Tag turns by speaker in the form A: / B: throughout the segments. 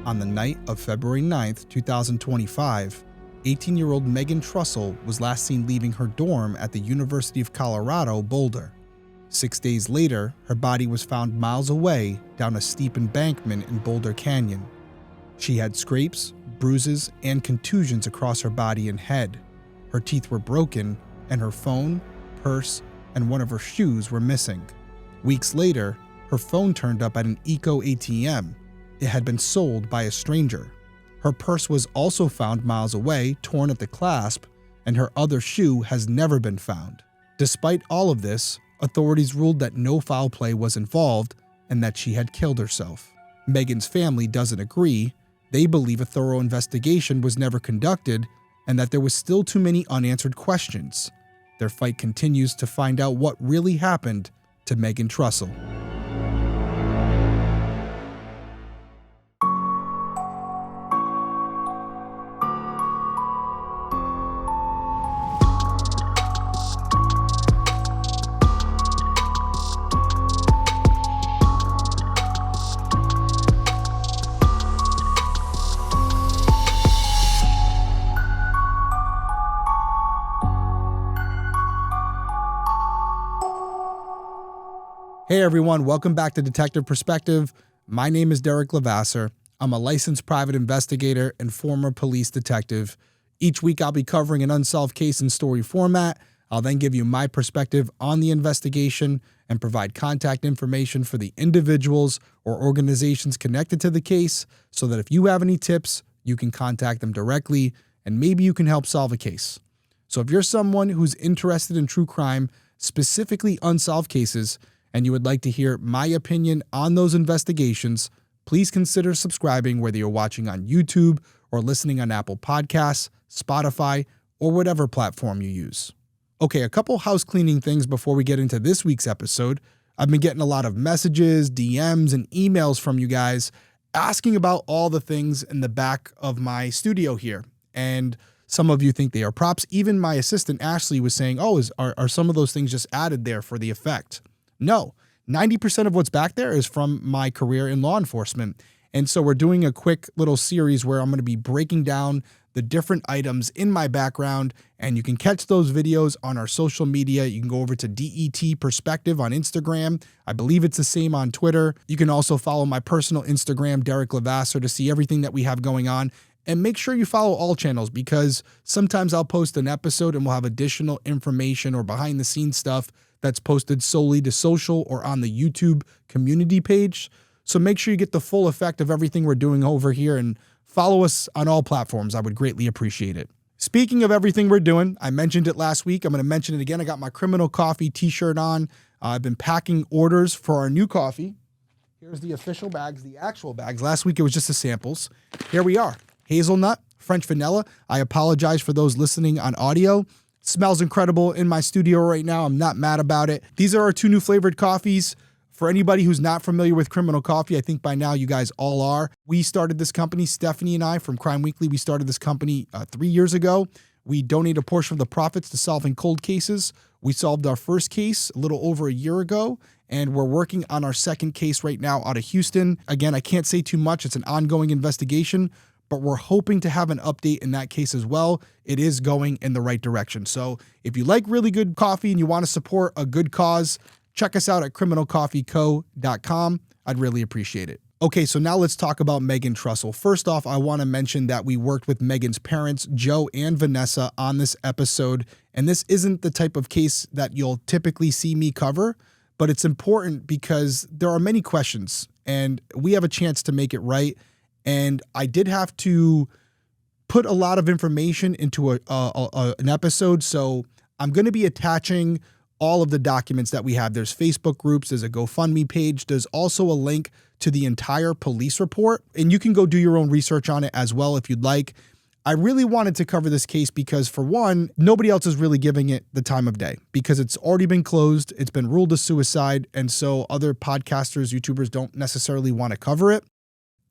A: On the night of February 9th, 2025, 18-year-old Megan Trussell was last seen leaving her dorm at the University of Colorado Boulder. 6 days later, her body was found miles away down a steep embankment in Boulder Canyon. She had scrapes, bruises, and contusions across her body and head. Her teeth were broken, and her phone, purse, and one of her shoes were missing. Weeks later, her phone turned up at an ecoATM. It had been sold by a stranger. Her purse was also found miles away, torn at the clasp, and her other shoe has never been found. Despite all of this, authorities ruled that no foul play was involved and that she had killed herself. Megan's family doesn't agree. They believe a thorough investigation was never conducted and that there was still too many unanswered questions. Their fight continues to find out what really happened to Megan Trussell. Hey everyone, welcome back to Detective Perspective. My name is Derrick Levasseur. I'm a licensed private investigator and former police detective. Each week I'll be covering an unsolved case in story format. I'll then give you my perspective on the investigation and provide contact information for the individuals or organizations connected to the case so that if you have any tips, you can contact them directly and maybe you can help solve a case. So if you're someone who's interested in true crime, specifically unsolved cases, and you would like to hear my opinion on those investigations, please consider subscribing whether you're watching on YouTube or listening on Apple Podcasts, Spotify, or whatever platform you use. Okay, a couple house cleaning things before we get into this week's episode. I've been getting a lot of messages, DMs, and emails from you guys asking about all the things in the back of my studio here. And some of you think they are props. Even my assistant, Ashley, was saying, are some of those things just added there for the effect? No, 90% of what's back there is from my career in law enforcement. And so we're doing a quick little series where I'm going to be breaking down the different items in my background, and you can catch those videos on our social media. You can go over to DET Perspective on Instagram. I believe it's the same on Twitter. You can also follow my personal Instagram, Derrick Levasseur, to see everything that we have going on. And make sure you follow all channels because sometimes I'll post an episode and we'll have additional information or behind the scenes stuff that's posted solely to social or on the YouTube community page. So make sure you get the full effect of everything we're doing over here and follow us on all platforms. I would greatly appreciate it. Speaking of everything we're doing, I mentioned it last week. I'm going to mention it again. I got my Criminal Coffee t-shirt on. I've been packing orders for our new coffee. Here's the official bags, the actual bags. Last week it was just the samples. Here we are. Hazelnut, French vanilla. I apologize for those listening on audio. Smells incredible in my studio right now. I'm not mad about it. These are our two new flavored coffees. For anybody who's not familiar with Criminal Coffee, I think by now you guys all are. We started this company, Stephanie and I from Crime Weekly. We started this company 3 years ago. We donate a portion of the profits to solving cold cases. We solved our first case a little over a year ago, and we're working on our second case right now out of Houston. Again, I can't say too much. It's an ongoing investigation, but we're hoping to have an update in that case as well. It is going in the right direction. So if you like really good coffee and you want to support a good cause, check us out at criminalcoffeeco.com. I'd really appreciate it. Okay, so now let's talk about Megan Trussell. First off, I want to mention that we worked with Megan's parents, Joe and Vanessa, on this episode. And this isn't the type of case that you'll typically see me cover, but it's important because there are many questions and we have a chance to make it right. And I did have to put a lot of information into an episode. So I'm going to be attaching all of the documents that we have. There's Facebook groups, there's a GoFundMe page. There's also a link to the entire police report. And you can go do your own research on it as well if you'd like. I really wanted to cover this case because, for one, nobody else is really giving it the time of day because it's already been closed. It's been ruled a suicide. And so other podcasters, YouTubers don't necessarily want to cover it.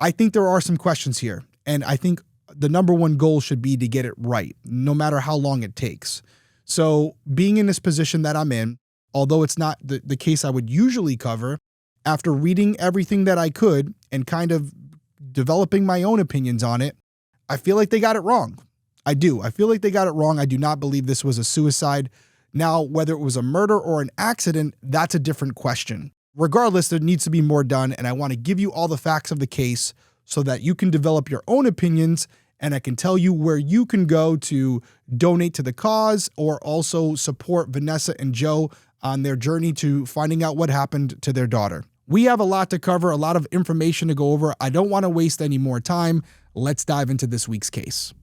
A: I think there are some questions here, and I think the number one goal should be to get it right, no matter how long it takes. So being in this position that I'm in, although it's not the case I would usually cover, after reading everything that I could and kind of developing my own opinions on it, I feel like they got it wrong. I do. I feel like they got it wrong. I do not believe this was a suicide. Now, whether it was a murder or an accident, that's a different question. Regardless, there needs to be more done, and I want to give you all the facts of the case so that you can develop your own opinions, and I can tell you where you can go to donate to the cause or also support Vanessa and Joe on their journey to finding out what happened to their daughter. We have a lot to cover, a lot of information to go over. I don't want to waste any more time. Let's dive into this week's case.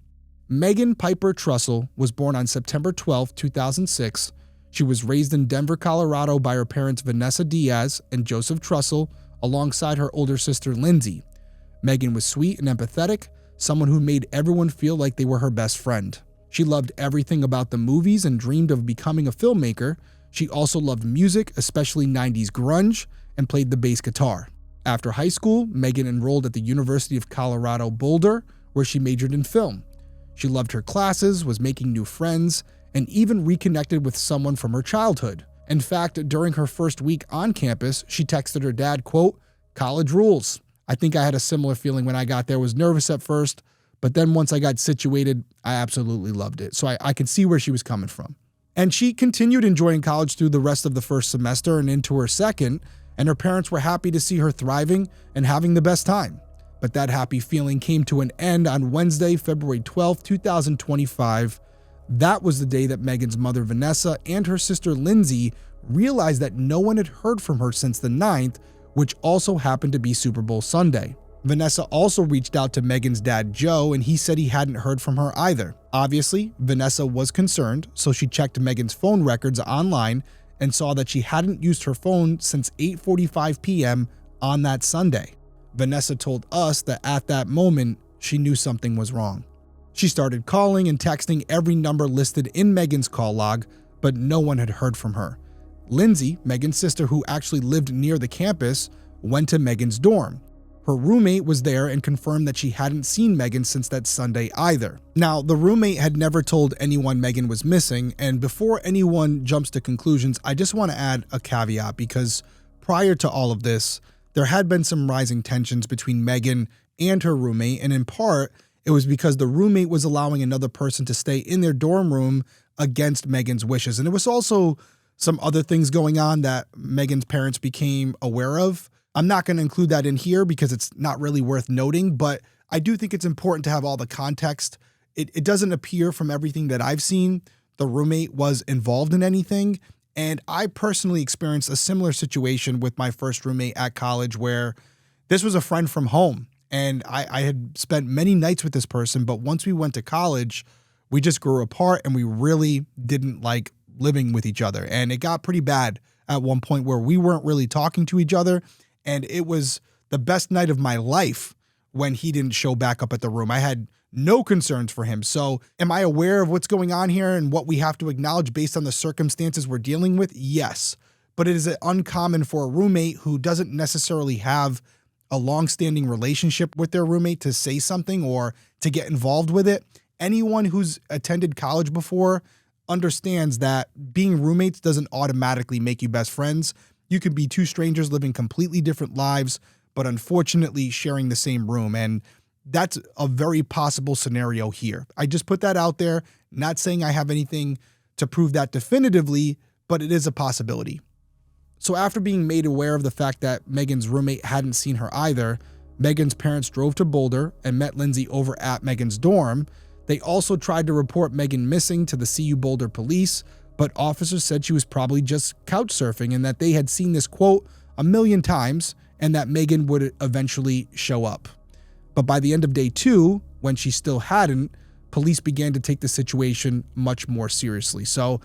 A: Megan Piper Trussell was born on September 12, 2006. She was raised in Denver, Colorado by her parents Vanessa Diaz and Joseph Trussell, alongside her older sister Lindsay. Megan was sweet and empathetic, someone who made everyone feel like they were her best friend. She loved everything about the movies and dreamed of becoming a filmmaker. She also loved music, especially 90s grunge, and played the bass guitar. After high school, Megan enrolled at the University of Colorado Boulder, where she majored in film. She loved her classes, was making new friends, and even reconnected with someone from her childhood. In fact, during her first week on campus, she texted her dad, quote, "College rules." I think I had a similar feeling when I got there. Was nervous at first, but then once I got situated, I absolutely loved it. So I could see where she was coming from. And she continued enjoying college through the rest of the first semester and into her second, and her parents were happy to see her thriving and having the best time. But that happy feeling came to an end on Wednesday, February 12, 2025. That was the day that Megan's mother, Vanessa, and her sister, Lindsay, realized that no one had heard from her since the 9th, which also happened to be Super Bowl Sunday. Vanessa also reached out to Megan's dad, Joe, and he said he hadn't heard from her either. Obviously, Vanessa was concerned, so she checked Megan's phone records online and saw that she hadn't used her phone since 8:45 p.m. on that Sunday. Vanessa told us that at that moment, she knew something was wrong. She started calling and texting every number listed in Megan's call log, but no one had heard from her. Lindsay, Megan's sister who actually lived near the campus, went to Megan's dorm. Her roommate was there and confirmed that she hadn't seen Megan since that Sunday either. Now, the roommate had never told anyone Megan was missing, and before anyone jumps to conclusions, I just want to add a caveat because prior to all of this, there had been some rising tensions between Megan and her roommate, and in part, it was because the roommate was allowing another person to stay in their dorm room against Megan's wishes. And it was also some other things going on that Megan's parents became aware of. I'm not going to include that in here because it's not really worth noting, but I do think it's important to have all the context. It doesn't appear from everything that I've seen the roommate was involved in anything. And I personally experienced a similar situation with my first roommate at college where this was a friend from home. And I had spent many nights with this person, but once we went to college, we just grew apart and we really didn't like living with each other. And it got pretty bad at one point where we weren't really talking to each other. And it was the best night of my life when he didn't show back up at the room. I had no concerns for him. So am I aware of what's going on here and what we have to acknowledge based on the circumstances we're dealing with? Yes. But it is uncommon for a roommate who doesn't necessarily have a long-standing relationship with their roommate to say something or to get involved with it. Anyone who's attended college before understands that being roommates doesn't automatically make you best friends. You could be two strangers living completely different lives, but unfortunately sharing the same room. And that's a very possible scenario here. I just put that out there, not saying I have anything to prove that definitively, but it is a possibility. So after being made aware of the fact that Megan's roommate hadn't seen her either, Megan's parents drove to Boulder and met Lindsay over at Megan's dorm. They also tried to report Megan missing to the CU Boulder police, but officers said she was probably just couch surfing and that they had seen this quote a million times and that Megan would eventually show up. But by the end of day 2, when she still hadn't, police began to take the situation much more seriously. So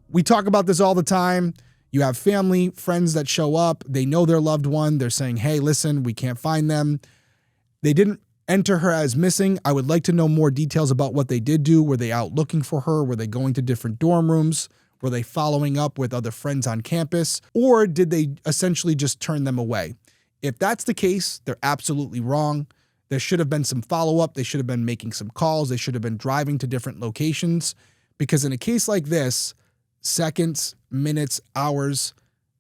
A: we talk about this all the time. You have family, friends that show up. They know their loved one. They're saying, hey, listen, we can't find them. They didn't enter her as missing. I would like to know more details about what they did do. Were they out looking for her? Were they going to different dorm rooms? Were they following up with other friends on campus? Or did they essentially just turn them away? If that's the case, they're absolutely wrong. There should have been some follow-up. They should have been making some calls. They should have been driving to different locations. Because in a case like this, seconds, minutes, hours,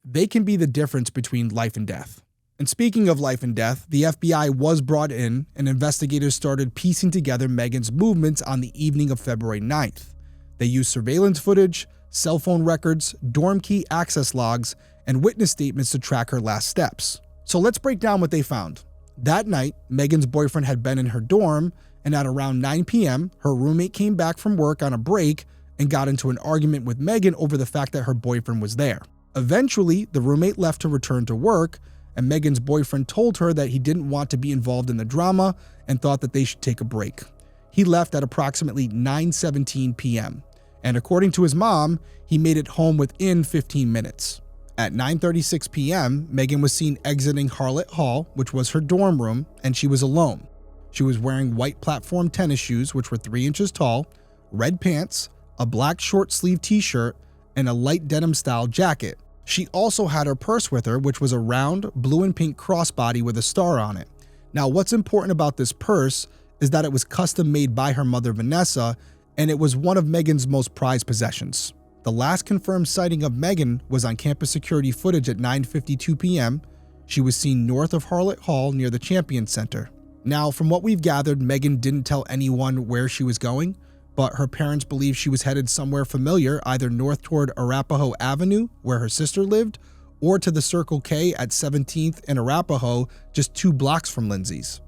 A: they can be the difference between life and death. And speaking of life and death, the FBI was brought in and investigators started piecing together Megan's movements on the evening of February 9th. They used surveillance footage, cell phone records, dorm key access logs, and witness statements to track her last steps. So let's break down what they found. That night, Megan's boyfriend had been in her dorm, and at around 9 p.m., her roommate came back from work on a break and got into an argument with Megan over the fact that her boyfriend was there. Eventually, the roommate left to return to work, and Megan's boyfriend told her that he didn't want to be involved in the drama and thought that they should take a break. He left at approximately 9:17 p.m., and according to his mom, he made it home within 15 minutes. At 9:36 p.m., Megan was seen exiting Harlot Hall, which was her dorm room, and she was alone. She was wearing white platform tennis shoes, which were 3 inches tall, red pants, a black short-sleeve t-shirt, and a light denim-style jacket. She also had her purse with her, which was a round blue and pink crossbody with a star on it. Now, what's important about this purse is that it was custom made by her mother, Vanessa, and it was one of Megan's most prized possessions. The last confirmed sighting of Megan was on campus security footage at 9:52 p.m. She was seen north of Harlot Hall near the Champion Center. Now, from what we've gathered, Megan didn't tell anyone where she was going, but her parents believe she was headed somewhere familiar, either north toward Arapahoe Avenue, where her sister lived, or to the Circle K at 17th and Arapahoe, just 2 blocks from Lindsay's.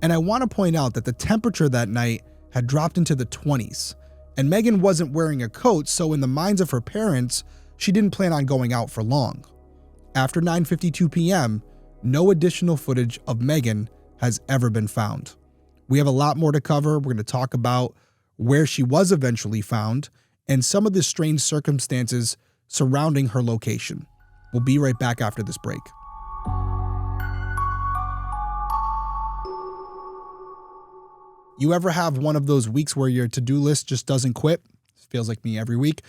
A: And I want to point out that the temperature that night had dropped into the 20s, and Megan wasn't wearing a coat, so in the minds of her parents, she didn't plan on going out for long. After 9:52 p.m., no additional footage of Megan has ever been found. We have a lot more to cover. We're going to talk about where she was eventually found and some of the strange circumstances surrounding her location. We'll be right back after this break. You ever have one of those weeks where your to-do list just doesn't quit? It feels like me every week.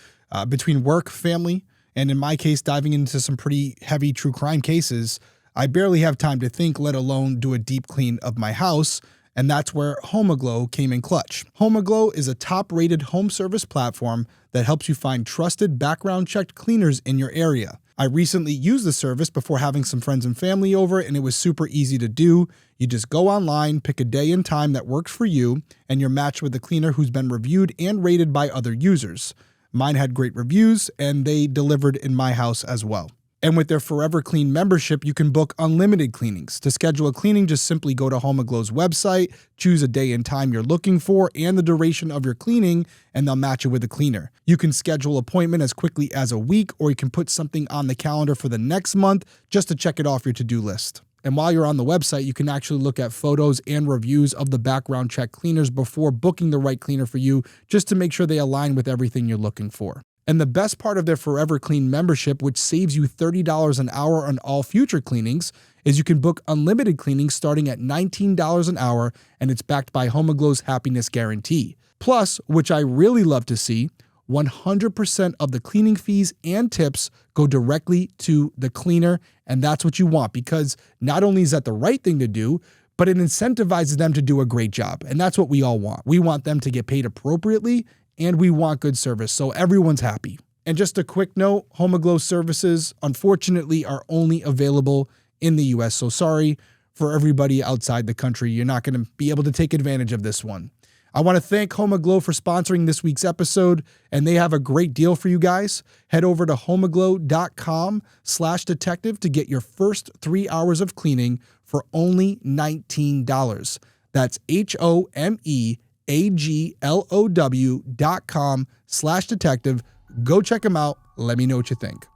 A: Between work, family, and in my case, diving into some pretty heavy true crime cases, I barely have time to think, let alone do a deep clean of my house, and that's where HomeAglow came in clutch. HomeAglow is a top-rated home service platform that helps you find trusted background-checked cleaners in your area. I recently used the service before having some friends and family over, and it was super easy to do. You just go online, pick a day and time that works for you, and you're matched with a cleaner who's been reviewed and rated by other users. Mine had great reviews, and they delivered in my house as well. And with their Forever Clean membership, you can book unlimited cleanings. To schedule a cleaning, just simply go to HomeAglow's website, choose a day and time you're looking for and the duration of your cleaning, and they'll match you with a cleaner. You can schedule an appointment as quickly as a week, or you can put something on the calendar for the next month just to check it off your to-do list. And while you're on the website, you can actually look at photos and reviews of the background check cleaners before booking the right cleaner for you, just to make sure they align with everything you're looking for. And the best part of their Forever Clean membership, which saves you $30 an hour on all future cleanings, is you can book unlimited cleanings starting at $19 an hour, and it's backed by HomeAglow's happiness guarantee. Plus, which I really love to see, 100% of the cleaning fees and tips go directly to the cleaner, and that's what you want, because not only is that the right thing to do, but it incentivizes them to do a great job, and that's what we all want. We want them to get paid appropriately, and we want good service, so everyone's happy. And just a quick note, HomeAglow services, unfortunately, are only available in the US, so sorry for everybody outside the country. You're not going to be able to take advantage of this one. I want to thank HomeAglow for sponsoring this week's episode, and they have a great deal for you guys. Head over to homeaglow.com/detective to get your first 3 hours of cleaning for only $19. That's HomeAglow.com/detective. Go check them out. Let me know what you think.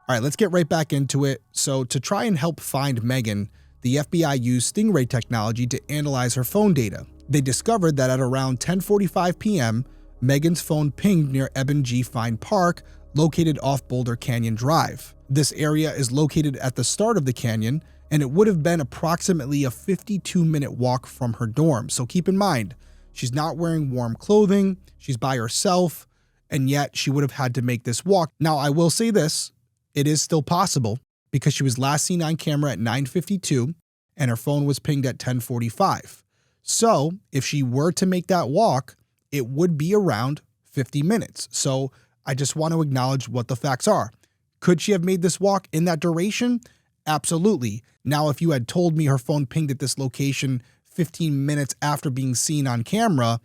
A: All right, let's get right back into it. So to try and help find Megan, the FBI used Stingray technology to analyze her phone data. They discovered that at around 10:45 p.m., Megan's phone pinged near Eben G. Fine Park, located off Boulder Canyon Drive. This area is located at the start of the canyon, and it would have been approximately a 52-minute walk from her dorm. So keep in mind, she's not wearing warm clothing, she's by herself, and yet she would have had to make this walk. Now, I will say this, it is still possible because she was last seen on camera at 9:52 and her phone was pinged at 10:45. So if she were to make that walk, it would be around 50 minutes. So I just want to acknowledge what the facts are. Could she have made this walk in that duration? Absolutely. Now, if you had told me her phone pinged at this location 15 minutes after being seen on camera,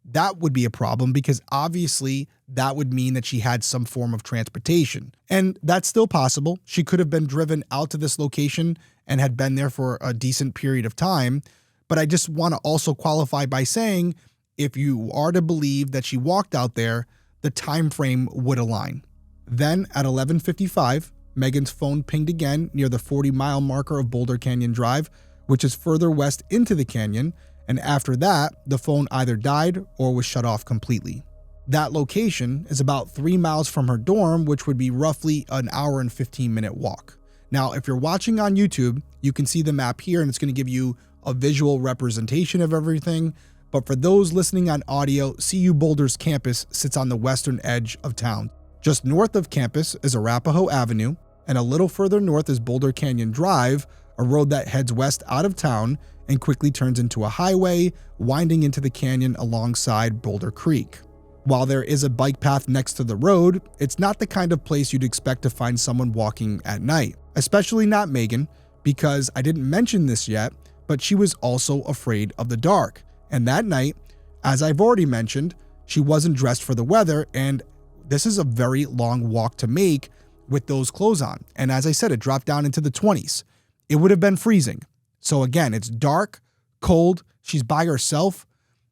A: that would be a problem because obviously that would mean that she had some form of transportation. And that's still possible. She could have been driven out to this location and had been there for a decent period of time. But I just want to also qualify by saying, if you are to believe that she walked out there, the time frame would align. Then at 11:55, Megan's phone pinged again near the 40-mile marker of Boulder Canyon Drive, which is further west into the canyon, and after that, the phone either died or was shut off completely. That location is about 3 miles from her dorm, which would be roughly an hour and 15-minute walk. Now, if you're watching on YouTube, you can see the map here, and it's going to give you a visual representation of everything. But for those listening on audio, CU Boulder's campus sits on the western edge of town. Just north of campus is Arapahoe Avenue, and a little further north is Boulder Canyon Drive, a road that heads west out of town and quickly turns into a highway, winding into the canyon alongside Boulder Creek. While there is a bike path next to the road, it's not the kind of place you'd expect to find someone walking at night, especially not Megan, because I didn't mention this yet, but she was also afraid of the dark. And that night, as I've already mentioned, she wasn't dressed for the weather, and this is a very long walk to make with those clothes on. And as I said, it dropped down into the 20s. It would have been freezing. So again, it's dark, cold, she's by herself.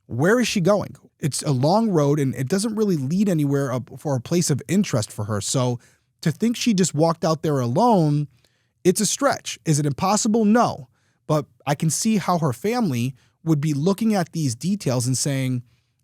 A: Where is she going? It's a long road and it doesn't really lead anywhere for a place of interest for her. So to think she just walked out there alone, it's a stretch. Is it impossible? No. But I can see how her family would be looking at these details and saying,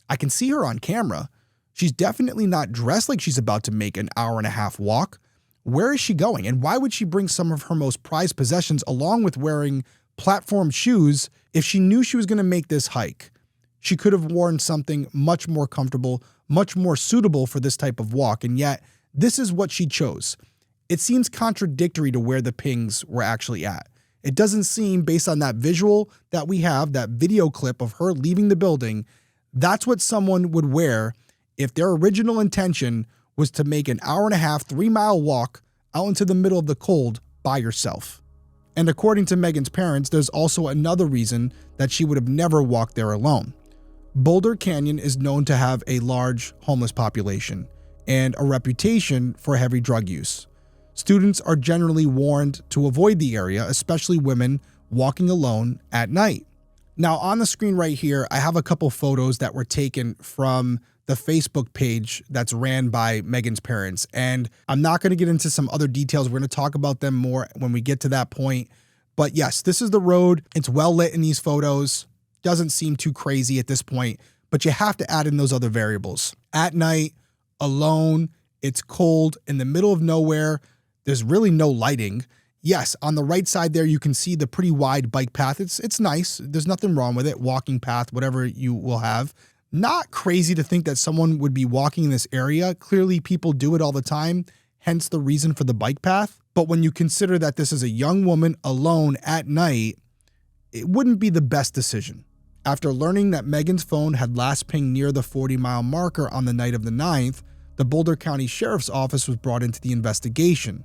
A: I can see her on camera. She's definitely not dressed like she's about to make an hour-and-a-half walk. Where is she going? And why would she bring some of her most prized possessions along with wearing platform shoes if she knew she was going to make this hike? She could have worn something much more comfortable, much more suitable for this type of walk, and yet this is what she chose. It seems contradictory to where the pings were actually at. It doesn't seem, based on that visual that we have, that video clip of her leaving the building, that's what someone would wear if their original intention was to make an hour-and-a-half, 3-mile walk out into the middle of the cold by yourself. And according to Megan's parents, there's also another reason that she would have never walked there alone. Boulder Canyon is known to have a large homeless population and a reputation for heavy drug use. Students are generally warned to avoid the area, especially women walking alone at night. Now, on the screen right here, I have a couple photos that were taken from the Facebook page that's ran by Megan's parents. And I'm not going to get into some other details. We're going to talk about them more when we get to that point. But yes, this is the road. It's well lit in these photos. Doesn't seem too crazy at this point, but you have to add in those other variables. At night, alone, it's cold, in the middle of nowhere. There's really no lighting. Yes, on the right side there, you can see the pretty wide bike path. It's nice. There's nothing wrong with it. Walking path, whatever you will have. Not crazy to think that someone would be walking in this area. Clearly, people do it all the time, hence the reason for the bike path. But when you consider that this is a young woman alone at night, it wouldn't be the best decision. After learning that Megan's phone had last pinged near the 40-mile marker on the night of the 9th, the Boulder County Sheriff's Office was brought into the investigation.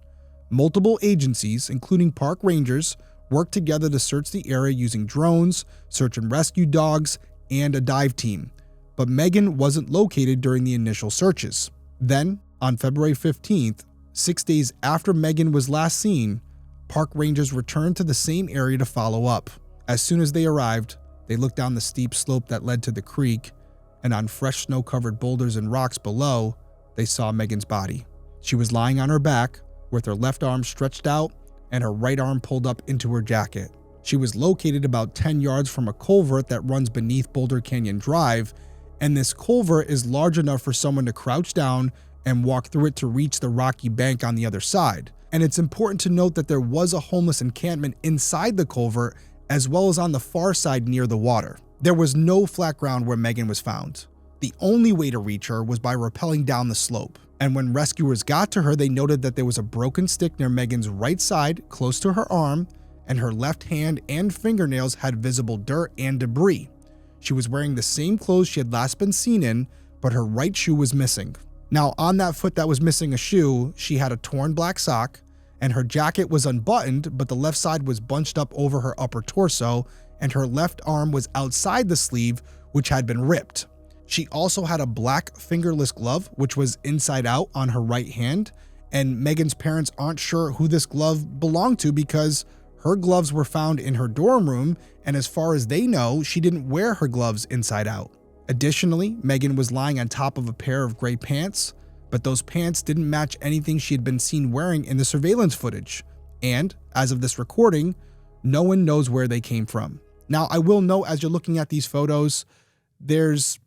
A: Multiple agencies, including park rangers, worked together to search the area using drones, search and rescue dogs, and a dive team. But Megan wasn't located during the initial searches. Then, on February 15th, 6 days after Megan was last seen, park rangers returned to the same area to follow up. As soon as they arrived, they looked down the steep slope that led to the creek, and on fresh snow-covered boulders and rocks below, they saw Megan's body. She was lying on her back, with her left arm stretched out and her right arm pulled up into her jacket. She was located about 10 yards from a culvert that runs beneath Boulder Canyon Drive, and this culvert is large enough for someone to crouch down and walk through it to reach the rocky bank on the other side. And it's important to note that there was a homeless encampment inside the culvert as well as on the far side near the water. There was no flat ground where Megan was found. The only way to reach her was by rappelling down the slope. And when rescuers got to her, they noted that there was a broken stick near Megan's right side, close to her arm, and her left hand and fingernails had visible dirt and debris. She was wearing the same clothes she had last been seen in, but her right shoe was missing. Now, on that foot that was missing a shoe, she had a torn black sock, and her jacket was unbuttoned, but the left side was bunched up over her upper torso, and her left arm was outside the sleeve, which had been ripped. She also had a black fingerless glove, which was inside out on her right hand, and Megan's parents aren't sure who this glove belonged to because her gloves were found in her dorm room, and as far as they know, she didn't wear her gloves inside out. Additionally, Megan was lying on top of a pair of gray pants, but those pants didn't match anything she had been seen wearing in the surveillance footage. And, as of this recording, no one knows where they came from. Now, I will note as you're looking at these photos, there's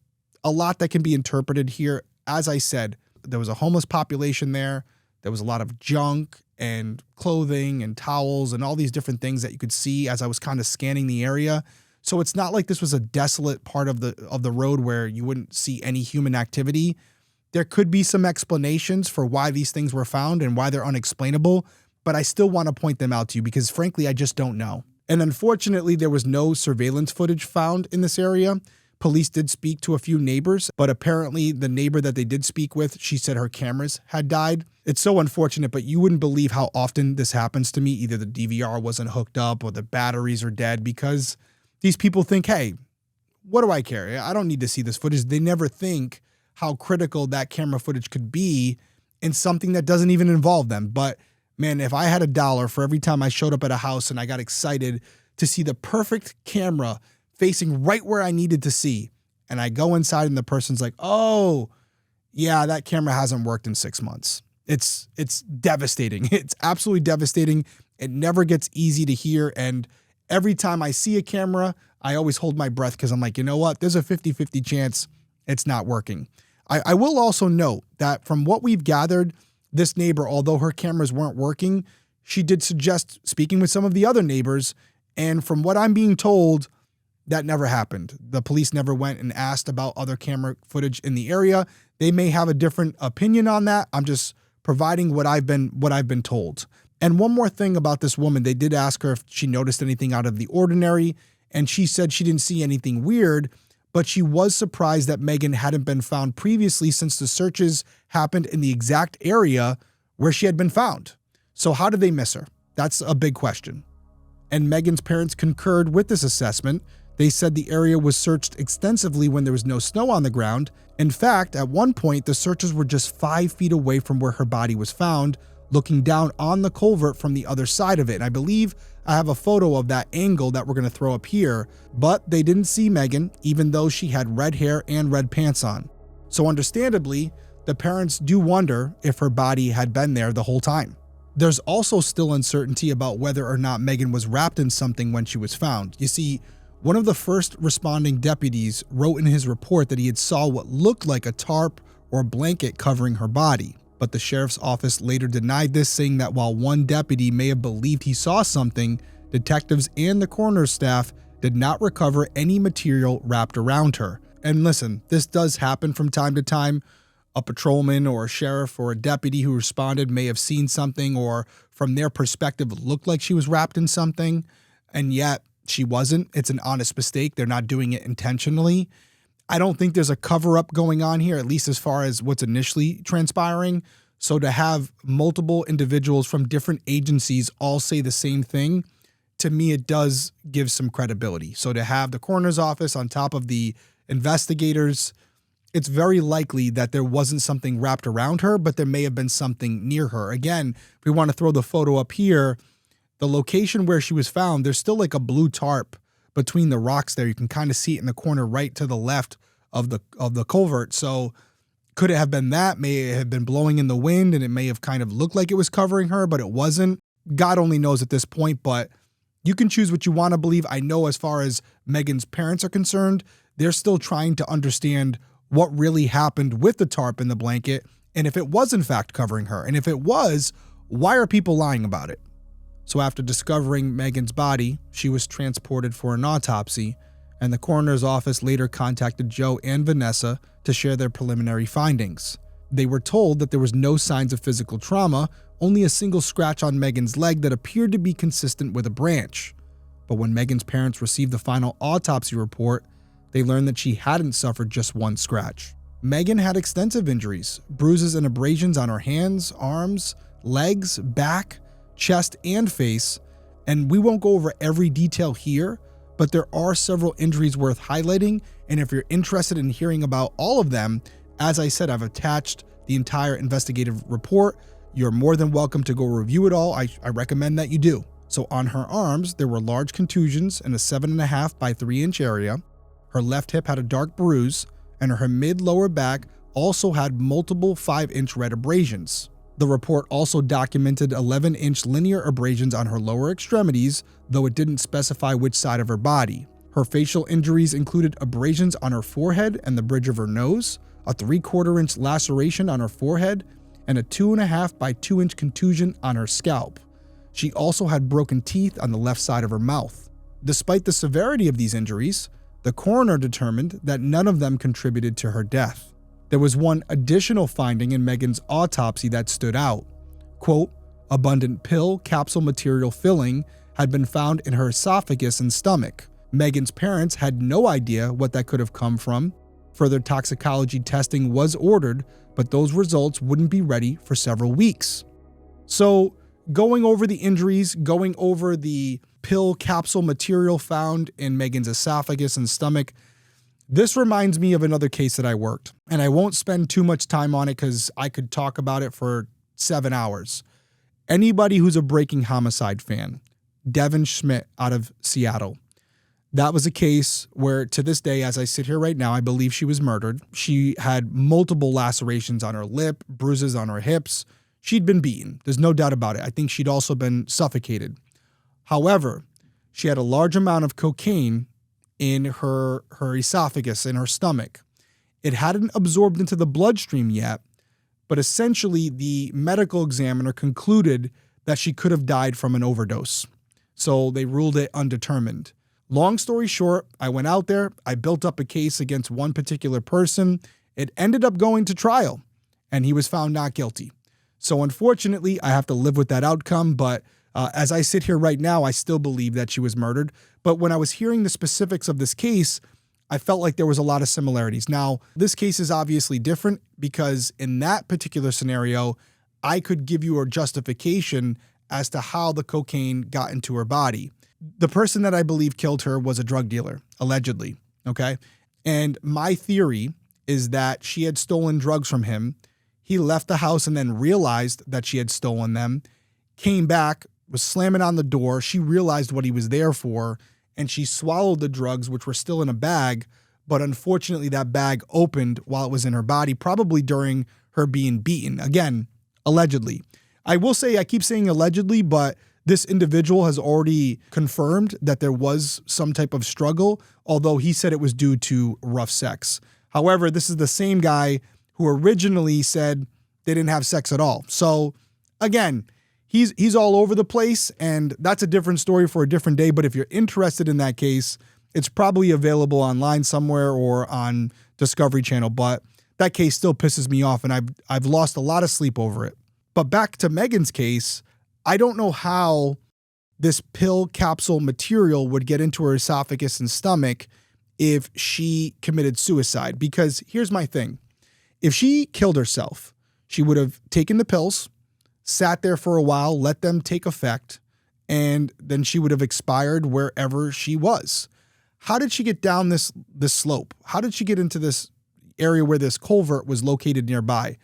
A: a lot that can be interpreted here. As I said, there was a homeless population there. There was a lot of junk and clothing and towels and all these different things that you could see as I was kind of scanning the area. So it's not like this was a desolate part of the road where you wouldn't see any human activity. There could be some explanations for why these things were found and why they're unexplainable, but I still want to point them out to you because frankly, I just don't know. And unfortunately, there was no surveillance footage found in this area. Police did speak to a few neighbors, but apparently the neighbor that they did speak with, she said her cameras had died. It's so unfortunate, but you wouldn't believe how often this happens to me. Either the DVR wasn't hooked up or the batteries are dead because these people think, hey, what do I care? I don't need to see this footage. They never think how critical that camera footage could be in something that doesn't even involve them. But man, if I had $1 for every time I showed up at a house and I got excited to see the perfect camera facing right where I needed to see, and I go inside and the person's like, oh, yeah, that camera hasn't worked in 6 months. It's devastating. It's absolutely devastating. It never gets easy to hear. And every time I see a camera, I always hold my breath because I'm like, you know what? There's a 50-50 chance it's not working. I will also note that from what we've gathered, this neighbor, although her cameras weren't working, she did suggest speaking with some of the other neighbors. And from what I'm being told, that never happened. The police never went and asked about other camera footage in the area. They may have a different opinion on that. I'm just providing what I've been told. And one more thing about this woman, they did ask her if she noticed anything out of the ordinary, and she said she didn't see anything weird, but she was surprised that Megan hadn't been found previously since the searches happened in the exact area where she had been found. So how did they miss her? That's a big question. And Megan's parents concurred with this assessment. They said the area was searched extensively when there was no snow on the ground. In fact, at one point, the searchers were just 5 feet away from where her body was found, looking down on the culvert from the other side of it. And I believe I have a photo of that angle that we're going to throw up here, but they didn't see Megan, even though she had red hair and red pants on. So understandably, the parents do wonder if her body had been there the whole time. There's also still uncertainty about whether or not Megan was wrapped in something when she was found. You see, one of the first responding deputies wrote in his report that he had saw what looked like a tarp or blanket covering her body. But the sheriff's office later denied this, saying that while one deputy may have believed he saw something, detectives and the coroner's staff did not recover any material wrapped around her. And listen, this does happen from time to time. A patrolman or a sheriff or a deputy who responded may have seen something or from their perspective looked like she was wrapped in something, and yet she wasn't. It's an honest mistake. They're not doing it intentionally. I don't think there's a cover-up going on here, at least as far as what's initially transpiring. So to have multiple individuals from different agencies all say the same thing, to me, it does give some credibility. So to have the coroner's office on top of the investigators, it's very likely that there wasn't something wrapped around her, but there may have been something near her. Again, if we want to throw the photo up here, the location where she was found, there's still like a blue tarp between the rocks there. You can kind of see it in the corner right to the left of the culvert. So could it have been that? May it have been blowing in the wind and it may have kind of looked like it was covering her, but it wasn't. God only knows at this point, but you can choose what you want to believe. I know as far as Megan's parents are concerned, they're still trying to understand what really happened with the tarp and the blanket, and if it was in fact covering her. And if it was, why are people lying about it? So after discovering Megan's body, she was transported for an autopsy, and the coroner's office later contacted Joe and Vanessa to share their preliminary findings. They were told that there was no signs of physical trauma, only a single scratch on Megan's leg that appeared to be consistent with a branch. But when Megan's parents received the final autopsy report, they learned that she hadn't suffered just one scratch. Megan had extensive injuries, bruises and abrasions on her hands, arms, legs, back, chest, and face, and we won't go over every detail here, but there are several injuries worth highlighting, and if you're interested in hearing about all of them, as I said, I've attached the entire investigative report. You're more than welcome to go review it all. I recommend that you do. So on her arms, there were large contusions in a 7.5 by 3 inch area. Her left hip had a dark bruise, and her mid-lower back also had multiple 5-inch red abrasions. The report also documented 11-inch linear abrasions on her lower extremities, though it didn't specify which side of her body. Her facial injuries included abrasions on her forehead and the bridge of her nose, a 3/4 inch laceration on her forehead, and a 2.5 by 2 inch contusion on her scalp. She also had broken teeth on the left side of her mouth. Despite the severity of these injuries, the coroner determined that none of them contributed to her death. There was one additional finding in Megan's autopsy that stood out. Quote, abundant pill capsule material filling had been found in her esophagus and stomach. Megan's parents had no idea what that could have come from. Further toxicology testing was ordered, but those results wouldn't be ready for several weeks. So, going over the injuries, going over the pill capsule material found in Megan's esophagus and stomach, this reminds me of another case that I worked, and I won't spend too much time on it because I could talk about it for 7 hours. Anybody who's a Breaking Homicide fan, Devin Schmidt out of Seattle. That was a case where, to this day, as I sit here right now, I believe she was murdered. She had multiple lacerations on her lip, bruises on her hips. She'd been beaten. There's no doubt about it. I think she'd also been suffocated. However, she had a large amount of cocaine in her esophagus, in her stomach. It hadn't absorbed into the bloodstream yet, but essentially the medical examiner concluded that she could have died from an overdose. So they ruled it undetermined. Long story short, I went out there, I built up a case against one particular person. It ended up going to trial, and he was found not guilty. So unfortunately, I have to live with that outcome, but as I sit here right now, I still believe that she was murdered. But when I was hearing the specifics of this case, I felt like there was a lot of similarities. Now, this case is obviously different because in that particular scenario, I could give you a justification as to how the cocaine got into her body. The person that I believe killed her was a drug dealer, allegedly, okay? And my theory is that she had stolen drugs from him. He left the house and then realized that she had stolen them, came back, was slamming on the door. She realized what he was there for, and she swallowed the drugs, which were still in a bag, but unfortunately that bag opened while it was in her body, probably during her being beaten. Again, allegedly. I will say, I keep saying allegedly, but this individual has already confirmed that there was some type of struggle, although he said it was due to rough sex. However, this is the same guy who originally said they didn't have sex at all. So again, he's all over the place, and that's a different story for a different day. But if you're interested in that case, it's probably available online somewhere or on Discovery Channel. But that case still pisses me off, and I've lost a lot of sleep over it. But back to Megan's case, I don't know how this pill capsule material would get into her esophagus and stomach if she committed suicide. Because here's my thing. If she killed herself, she would have taken the pills, sat there for a while, let them take effect, and then she would have expired wherever she was. How did she get down this slope? How did she get into this area where this culvert was located nearby?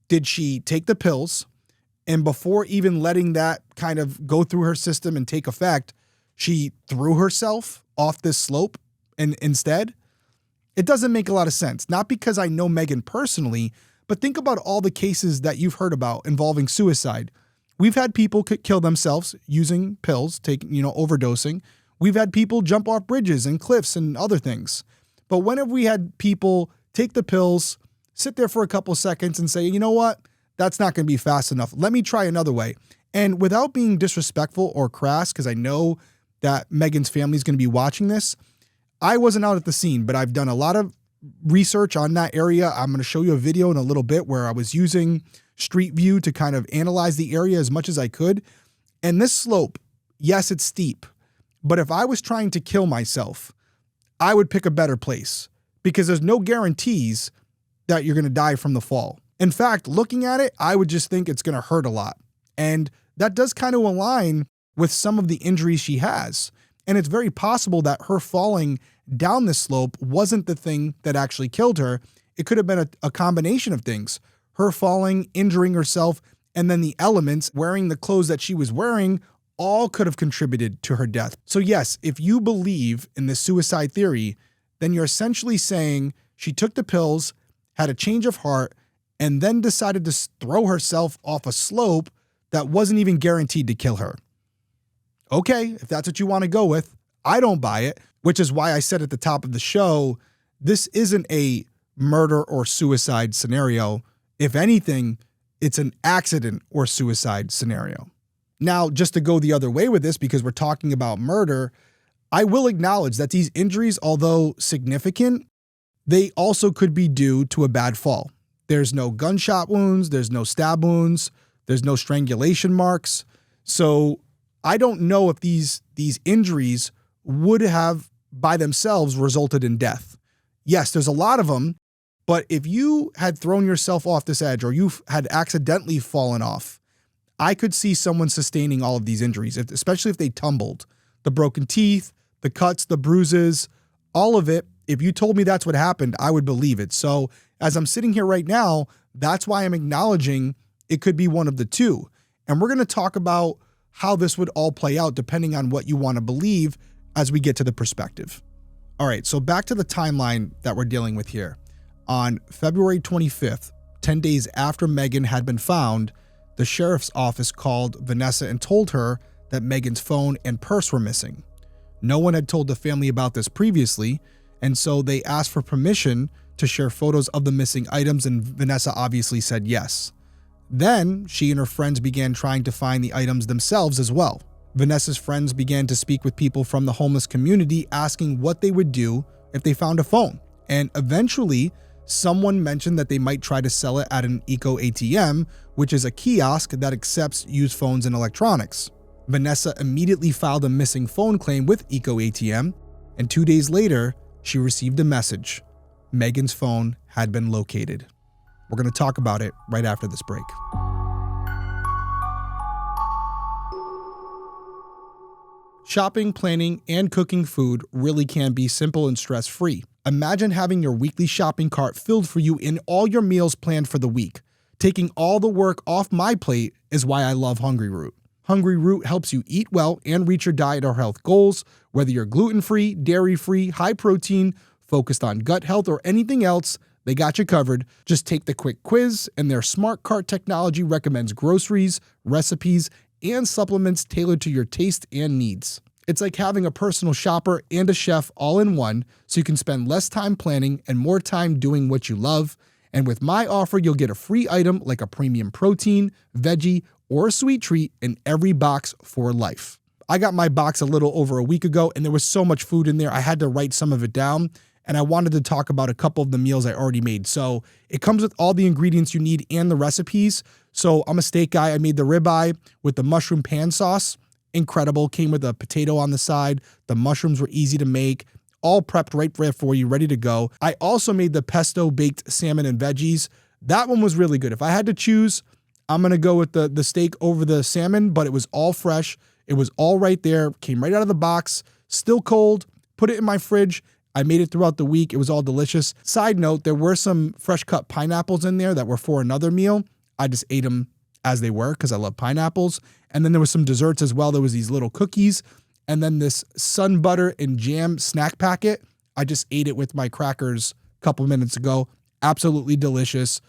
A: Did she take the pills, and before even letting that kind of go through her system and take effect, she threw herself off this slope and instead? It doesn't make a lot of sense. Not because I know Megan personally, but think about all the cases that you've heard about involving suicide. We've had people kill themselves using pills, overdosing. We've had people jump off bridges and cliffs and other things. But when have we had people take the pills, sit there for a couple seconds and say, you know what? That's not going to be fast enough. Let me try another way. And without being disrespectful or crass, because I know that Megan's family is going to be watching this, I wasn't out at the scene, but I've done a lot of research on that area. I'm going to show you a video in a little bit where I was using Street View to kind of analyze the area as much as I could. And this slope, yes, it's steep, but if I was trying to kill myself, I would pick a better place because there's no guarantees that you're going to die from the fall. In fact, looking at it, I would just think it's going to hurt a lot. And that does kind of align with some of the injuries she has. And it's very possible that her falling down this slope wasn't the thing that actually killed her. It could have been a combination of things. Her falling, injuring herself, and then the elements, wearing the clothes that she was wearing, all could have contributed to her death. So yes, if you believe in the suicide theory, then you're essentially saying she took the pills, had a change of heart, and then decided to throw herself off a slope that wasn't even guaranteed to kill her. Okay, if that's what you want to go with, I don't buy it, which is why I said at the top of the show, this isn't a murder or suicide scenario. If anything, it's an accident or suicide scenario. Now, just to go the other way with this, because we're talking about murder, I will acknowledge that these injuries, although significant, they also could be due to a bad fall. There's no gunshot wounds, there's no stab wounds, there's no strangulation marks. So I don't know if these injuries would have by themselves resulted in death. Yes, there's a lot of them, but if you had thrown yourself off this edge or you had accidentally fallen off, I could see someone sustaining all of these injuries, especially if they tumbled. The broken teeth, the cuts, the bruises, all of it. If you told me that's what happened, I would believe it. So as I'm sitting here right now, that's why I'm acknowledging it could be one of the two. And we're going to talk about how this would all play out depending on what you want to believe as we get to the perspective. All right, so back to the timeline that we're dealing with here. On February 25th, 10 days after Megan had been found, the sheriff's office called Vanessa and told her that Megan's phone and purse were missing. No one had told the family about this previously, and so they asked for permission to share photos of the missing items, and Vanessa obviously said yes. Then she and her friends began trying to find the items themselves as well. Vanessa's friends began to speak with people from the homeless community asking what they would do if they found a phone. And eventually, someone mentioned that they might try to sell it at an ecoATM, which is a kiosk that accepts used phones and electronics. Vanessa immediately filed a missing phone claim with ecoATM, and 2 days later, she received a message. Megan's phone had been located. We're going to talk about it right after this break. Shopping, planning, and cooking food really can be simple and stress-free. Imagine having your weekly shopping cart filled for you and all your meals planned for the week. Taking all the work off my plate is why I love Hungry Root. Hungry Root helps you eat well and reach your diet or health goals, whether you're gluten-free, dairy-free, high-protein, focused on gut health, or anything else. They got you covered. Just take the quick quiz, and their smart cart technology recommends groceries, recipes, and supplements tailored to your taste and needs. It's like having a personal shopper and a chef all in one, so you can spend less time planning and more time doing what you love. And with my offer, you'll get a free item like a premium protein, veggie, or a sweet treat in every box for life. I got my box a little over a week ago, and there was so much food in there, I had to write some of it down. And I wanted to talk about a couple of the meals I already made. So it comes with all the ingredients you need and the recipes. So I'm a steak guy. I made the ribeye with the mushroom pan sauce. Incredible. Came with a potato on the side. The mushrooms were easy to make. All prepped right there for you, ready to go. I also made the pesto baked salmon and veggies. That one was really good. If I had to choose, I'm going to go with the steak over the salmon, but it was all fresh. It was all right there. Came right out of the box. Still cold. Put it in my fridge. I made it throughout the week. It was all delicious. Side note, there were some fresh cut pineapples in there that were for another meal. I just ate them as they were because I love pineapples. And then there was some desserts as well. There was these little cookies and then this sun butter and jam snack packet. I just ate it with my crackers a couple minutes ago. Absolutely delicious.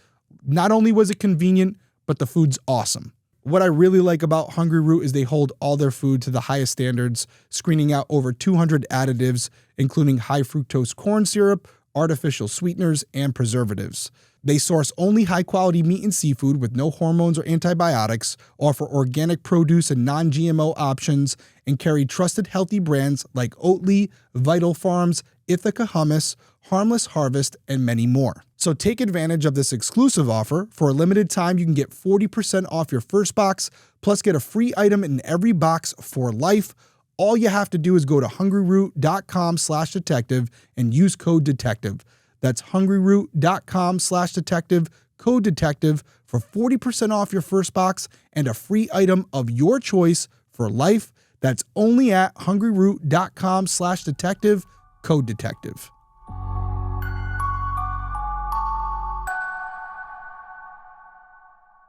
A: Not only was it convenient, but the food's awesome. What I really like about Hungry Root is they hold all their food to the highest standards, screening out over 200 additives, including high fructose corn syrup, artificial sweeteners, and preservatives. They source only high-quality meat and seafood with no hormones or antibiotics, offer organic produce and non-GMO options, and carry trusted healthy brands like Oatly, Vital Farms, Ithaca Hummus, Harmless Harvest, and many more. So take advantage of this exclusive offer. For a limited time, you can get 40% off your first box, plus get a free item in every box for life. All you have to do is go to hungryroot.com/detective and use code DETECTIVE. That's hungryroot.com/detective, code detective for 40% off your first box and a free item of your choice for life. That's only at hungryroot.com/detective, code detective.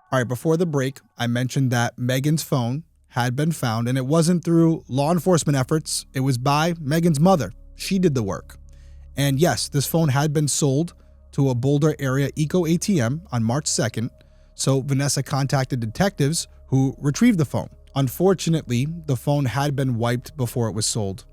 A: All right, before the break, I mentioned that Megan's phone had been found, and it wasn't through law enforcement efforts. It was by Megan's mother. She did the work. And yes, this phone had been sold to a Boulder area ecoATM on March 2nd, so Vanessa contacted detectives who retrieved the phone. Unfortunately, the phone had been wiped before it was sold.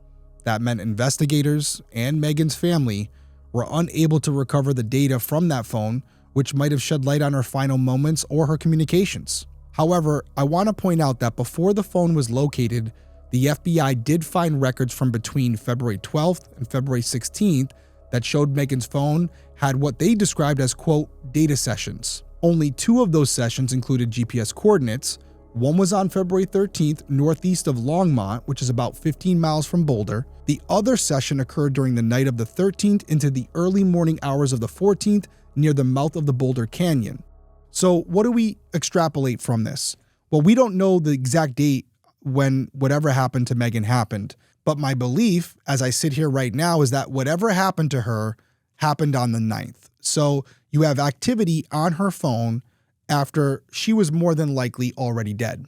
A: That meant investigators and Megan's family were unable to recover the data from that phone, which might have shed light on her final moments or her communications. However, I want to point out that before the phone was located, the FBI did find records from between February 12th and February 16th that showed Megan's phone had what they described as, quote, data sessions. Only 2 of those sessions included GPS coordinates. One was on February 13th, northeast of Longmont, which is about 15 miles from Boulder. The other session occurred during the night of the 13th into the early morning hours of the 14th, near the mouth of the Boulder Canyon. So what do we extrapolate from this? Well, we don't know the exact date when whatever happened to Megan happened, but my belief, as I sit here right now, is that whatever happened to her happened on the 9th. So you have activity on her phone after she was more than likely already dead.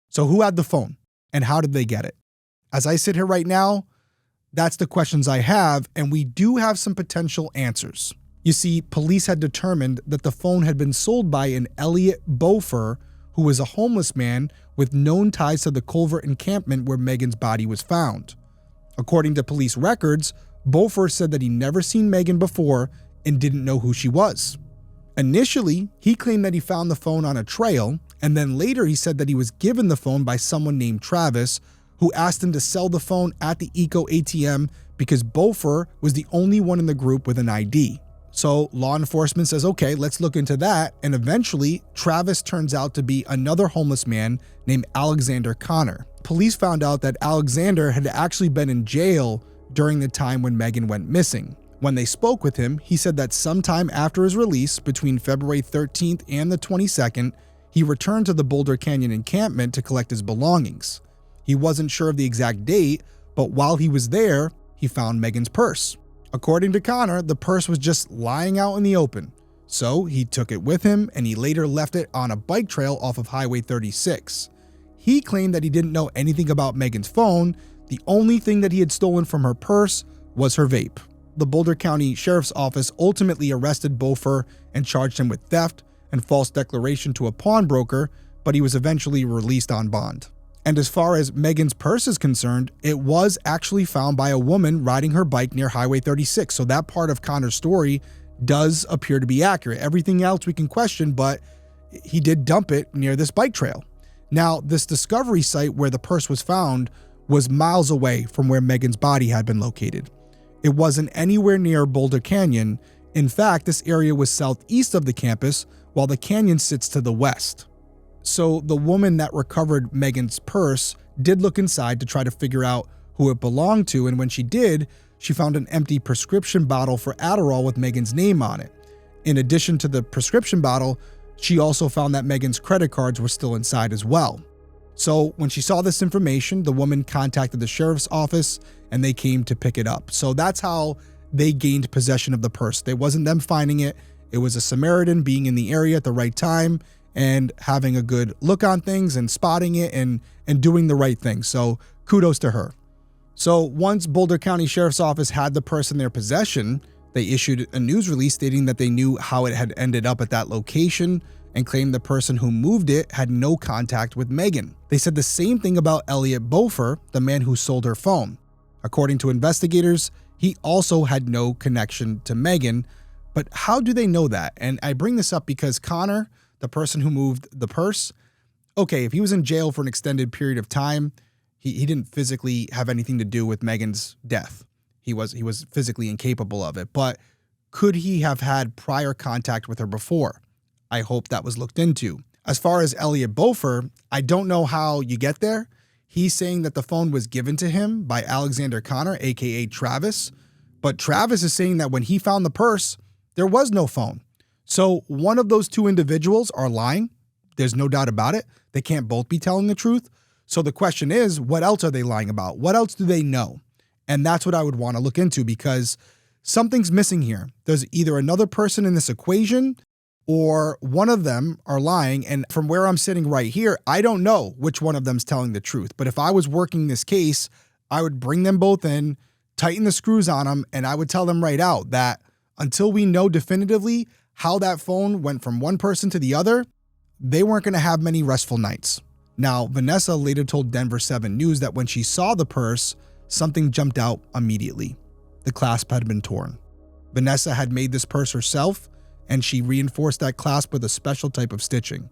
A: So who had the phone and how did they get it? As I sit here right now, that's the questions I have, and we do have some potential answers. You see, police had determined that the phone had been sold by an Elliot Boulder, who was a homeless man with known ties to the Culver encampment where Megan's body was found. According to police records, Boulder said that he never seen Megan before and didn't know who she was. Initially, he claimed that he found the phone on a trail, and then later he said that he was given the phone by someone named Travis, who asked him to sell the phone at the ecoATM because Boulder was the only one in the group with an ID. So law enforcement says, okay, let's look into that. And eventually, Travis turns out to be another homeless man named Alexander Connor. Police found out that Alexander had actually been in jail during the time when Megan went missing. When they spoke with him, he said that sometime after his release, between February 13th and the 22nd, he returned to the Boulder Canyon encampment to collect his belongings. He wasn't sure of the exact date, but while he was there, he found Megan's purse. According to Connor, the purse was just lying out in the open, so he took it with him and he later left it on a bike trail off of Highway 36. He claimed that he didn't know anything about Megan's phone. The only thing that he had stolen from her purse was her vape. The Boulder County Sheriff's Office ultimately arrested Boulder and charged him with theft and false declaration to a pawnbroker, but he was eventually released on bond. And as far as Megan's purse is concerned, it was actually found by a woman riding her bike near Highway 36. So that part of Connor's story does appear to be accurate. Everything else we can question, but he did dump it near this bike trail. Now, this discovery site where the purse was found was miles away from where Megan's body had been located. It wasn't anywhere near Boulder Canyon. In fact, this area was southeast of the campus, while the canyon sits to the west. So the woman that recovered Megan's purse did look inside to try to figure out who it belonged to, and when she did, she found an empty prescription bottle for Adderall with Megan's name on it. In addition to the prescription bottle, she also found that Megan's credit cards were still inside as well. So when she saw this information, the woman contacted the sheriff's office and they came to pick it up. So that's how they gained possession of the purse. It wasn't them finding it. It was a Samaritan being in the area at the right time and having a good look on things and spotting it and doing the right thing. So kudos to her. So once Boulder County Sheriff's Office had the purse in their possession, they issued a news release stating that they knew how it had ended up at that location and claimed the person who moved it had no contact with Megan. They said the same thing about Elliot Boulder, the man who sold her phone. According to investigators, he also had no connection to Megan. But how do they know that? And I bring this up because Connor, the person who moved the purse, okay, if he was in jail for an extended period of time, he didn't physically have anything to do with Megan's death. He was physically incapable of it. But could he have had prior contact with her before? I hope that was looked into. As far as Elliot Boulder, I don't know how you get there. He's saying that the phone was given to him by Alexander Connor, aka Travis, But Travis is saying that when he found the purse, there was no phone. So one of those two individuals are lying. There's no doubt about it. They can't both be telling the truth. So the question is, what else are they lying about? What else do they know? And that's what I would want to look into, because something's missing here. There's either another person in this equation or one of them are lying. And from where I'm sitting right here, I don't know which one of them's telling the truth. But if I was working this case, I would bring them both in, tighten the screws on them, and I would tell them right out that until we know definitively how that phone went from one person to the other, they weren't going to have many restful nights. Now, Vanessa later told Denver 7 News that when she saw the purse, something jumped out immediately. The clasp had been torn. Vanessa had made this purse herself, and she reinforced that clasp with a special type of stitching.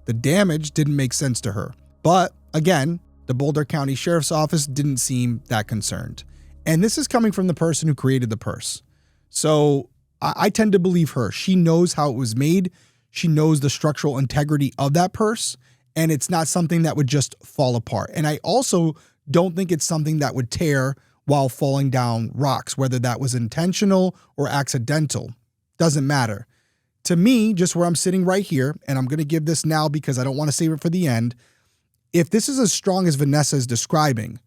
A: The damage didn't make sense to her. But again, the Boulder County Sheriff's Office didn't seem that concerned. And this is coming from the person who created the purse. So I tend to believe her. She knows how it was made. She knows the structural integrity of that purse, and it's not something that would just fall apart. And I also don't think it's something that would tear while falling down rocks, whether that was intentional or accidental. Doesn't matter. To me, just where I'm sitting right here, and I'm going to give this now because I don't want to save it for the end, if this is as strong as Vanessa is describing,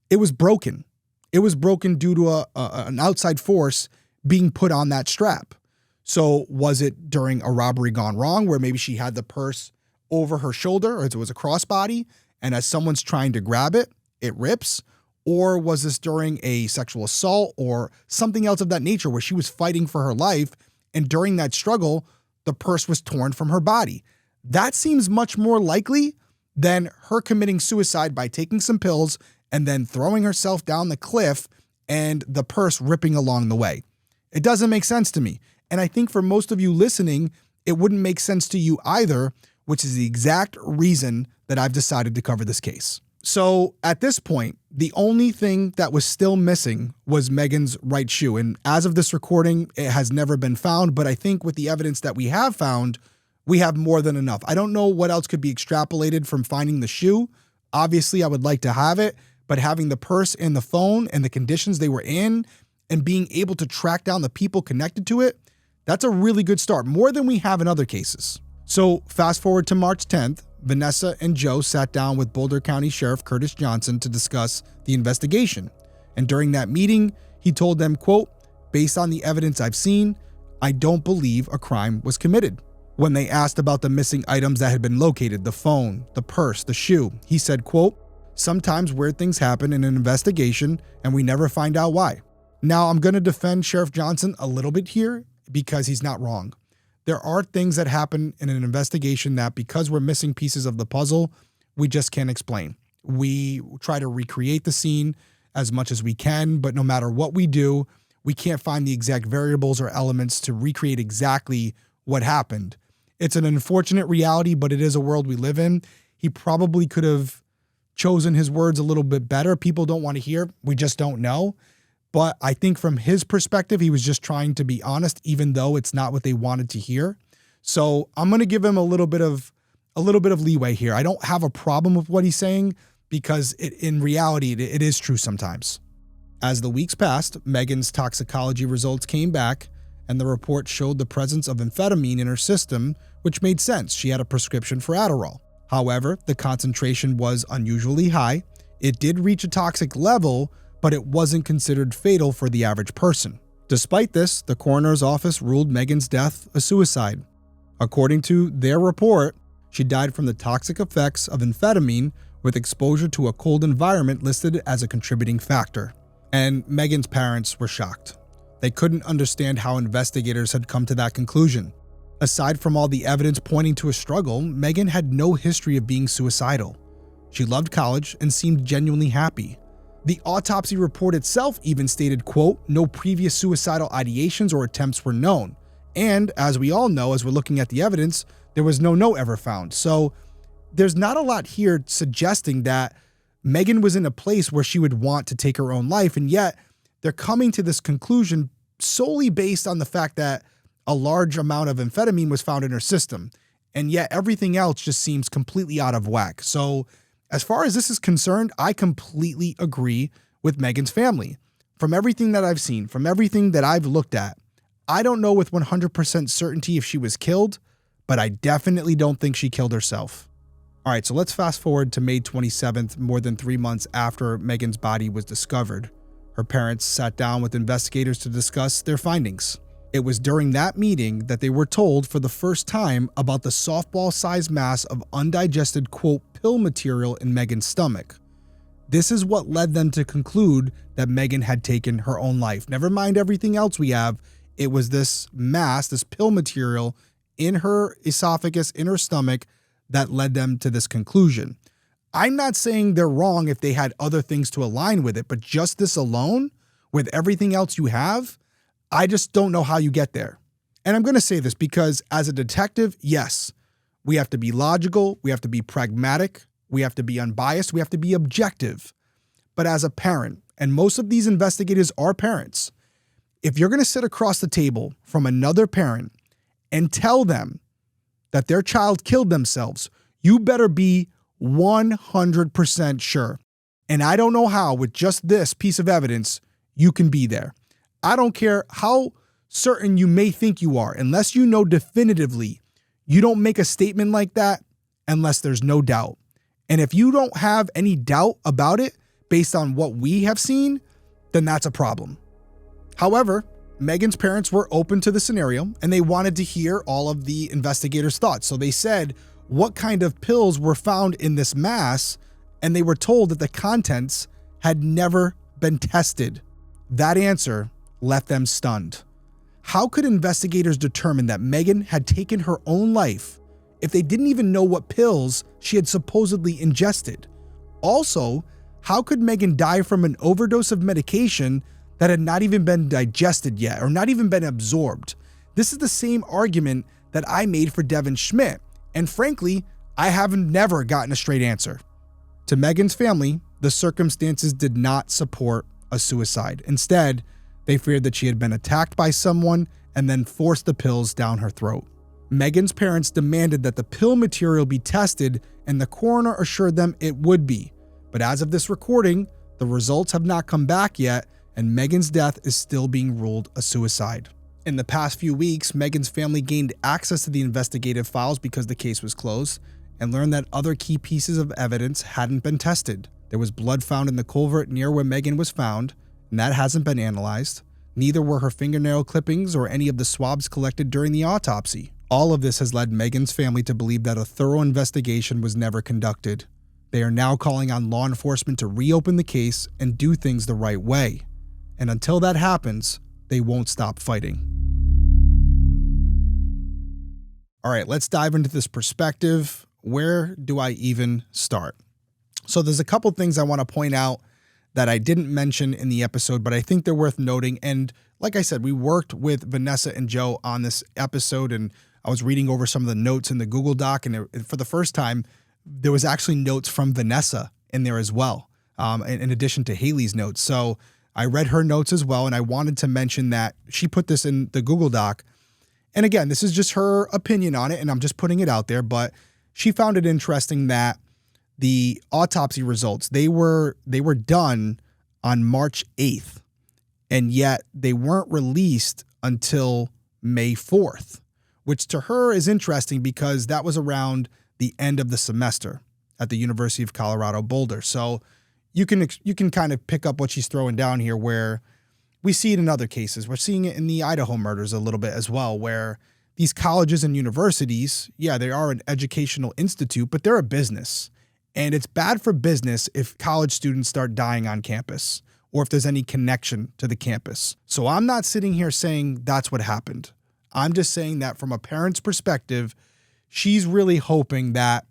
A: it was broken. It was broken due to an outside force being put on that strap. So was it during a robbery gone wrong where maybe she had the purse over her shoulder, or it was a crossbody, and as someone's trying to grab it, it rips? Or was this during a sexual assault or something else of that nature where she was fighting for her life, and during that struggle, the purse was torn from her body? That seems much more likely than her committing suicide by taking some pills and then throwing herself down the cliff and the purse ripping along the way. It doesn't make sense to me. And I think for most of you listening, it wouldn't make sense to you either, which is the exact reason that I've decided to cover this case. So at this point, the only thing that was still missing was Megan's right shoe. And as of this recording, it has never been found. But I think with the evidence that we have found, we have more than enough. I don't know what else could be extrapolated from finding the shoe. Obviously, I would like to have it, but having the purse and the phone and the conditions they were in and being able to track down the people connected to it, that's a really good start, more than we have in other cases. So fast forward to March 10th, Vanessa and Joe sat down with Boulder County Sheriff Curtis Johnson to discuss the investigation. And during that meeting, he told them, quote, "Based on the evidence I've seen, I don't believe a crime was committed." When they asked about the missing items that had been located, the phone, the purse, the shoe, he said, quote, "Sometimes weird things happen in an investigation and we never find out why." Now, I'm going to defend Sheriff Johnson a little bit here because he's not wrong. There are things that happen in an investigation that, because we're missing pieces of the puzzle, we just can't explain. We try to recreate the scene as much as we can, but no matter what we do, we can't find the exact variables or elements to recreate exactly what happened. It's an unfortunate reality, but it is a world we live in. He probably could have chosen his words a little bit better. People don't want to hear. We just don't know. But I think from his perspective, he was just trying to be honest, even though it's not what they wanted to hear. So I'm going to give him a little bit of leeway here. I don't have a problem with what he's saying because in reality, it is true sometimes. As the weeks passed, Megan's toxicology results came back, and the report showed the presence of amphetamine in her system, which made sense. She had a prescription for Adderall. However, the concentration was unusually high. It did reach a toxic level, but it wasn't considered fatal for the average person. Despite this, the coroner's office ruled Megan's death a suicide. According to their report, she died from the toxic effects of amphetamine with exposure to a cold environment listed as a contributing factor. And Megan's parents were shocked. They couldn't understand how investigators had come to that conclusion. Aside from all the evidence pointing to a struggle, Megan had no history of being suicidal. She loved college and seemed genuinely happy. The autopsy report itself even stated, quote, "No previous suicidal ideations or attempts were known." And as we all know, as we're looking at the evidence, there was no note ever found. So there's not a lot here suggesting that Megan was in a place where she would want to take her own life. And yet they're coming to this conclusion solely based on the fact that a large amount of amphetamine was found in her system. And yet everything else just seems completely out of whack. So as far as this is concerned, I completely agree with Megan's family. from everything that I've seen, from everything that I've looked at, I don't know with 100% certainty if she was killed, but I definitely don't think she killed herself. All right, so let's fast forward to May 27th, more than 3 months after Megan's body was discovered. Her parents sat down with investigators to discuss their findings. It was during that meeting that they were told for the first time about the softball-sized mass of undigested, quote, pill material in Megan's stomach. This is what led them to conclude that Megan had taken her own life. Never mind everything else we have. It was this mass, this pill material in her esophagus, in her stomach, that led them to this conclusion. I'm not saying they're wrong if they had other things to align with it, but just this alone, with everything else you have, I just don't know how you get there. And I'm going to say this because as a detective, yes, we have to be logical, we have to be pragmatic, we have to be unbiased, we have to be objective. But as a parent, and most of these investigators are parents, if you're going to sit across the table from another parent and tell them that their child killed themselves, you better be 100% sure. And I don't know how, with just this piece of evidence, you can be there. I don't care how certain you may think you are, unless you know definitively, you don't make a statement like that unless there's no doubt. And if you don't have any doubt about it based on what we have seen, then that's a problem. However, Megan's parents were open to the scenario and they wanted to hear all of the investigators' thoughts. So they said what kind of pills were found in this mass, and they were told that the contents had never been tested. That answer left them stunned. How could investigators determine that Megan had taken her own life if they didn't even know what pills she had supposedly ingested? Also, how could Megan die from an overdose of medication that had not even been digested yet or not even been absorbed? This is the same argument that I made for Devin Schmidt, and frankly, I haven't never gotten a straight answer. To Megan's family, the circumstances did not support a suicide. Instead, they feared that she had been attacked by someone and then forced the pills down her throat. Megan's parents demanded that the pill material be tested, and the coroner assured them it would be. But as of this recording, the results have not come back yet, and Megan's death is still being ruled a suicide. In the past few weeks, Megan's family gained access to the investigative files because the case was closed, and learned that other key pieces of evidence hadn't been tested. There was blood found in the culvert near where Megan was found, and that hasn't been analyzed. Neither were her fingernail clippings or any of the swabs collected during the autopsy. All of this has led Megan's family to believe that a thorough investigation was never conducted. They are now calling on law enforcement to reopen the case and do things the right way. And until that happens, they won't stop fighting. All right, let's dive into this perspective. Where do I even start? So there's a couple things I want to point out that I didn't mention in the episode, but I think they're worth noting. And like I said, we worked with Vanessa and Joe on this episode, and I was reading over some of the notes in the Google Doc, and for the first time, there was actually notes from Vanessa in there as well, in addition to Haley's notes. So I read her notes as well, and I wanted to mention that she put this in the Google Doc. And again, this is just her opinion on it, and I'm just putting it out there, but she found it interesting that the autopsy results, they were done on March 8th, and yet they weren't released until May 4th, which to her is interesting because that was around the end of the semester at the University of Colorado Boulder. So you can kind of pick up what she's throwing down here, where we see it in other cases. We're seeing it in the Idaho murders a little bit as well, where these colleges and universities, yeah, they are an educational institute, but they're a business. And it's bad for business if college students start dying on campus or if there's any connection to the campus. So I'm not sitting here saying that's what happened. I'm just saying that from a parent's perspective, she's really hoping that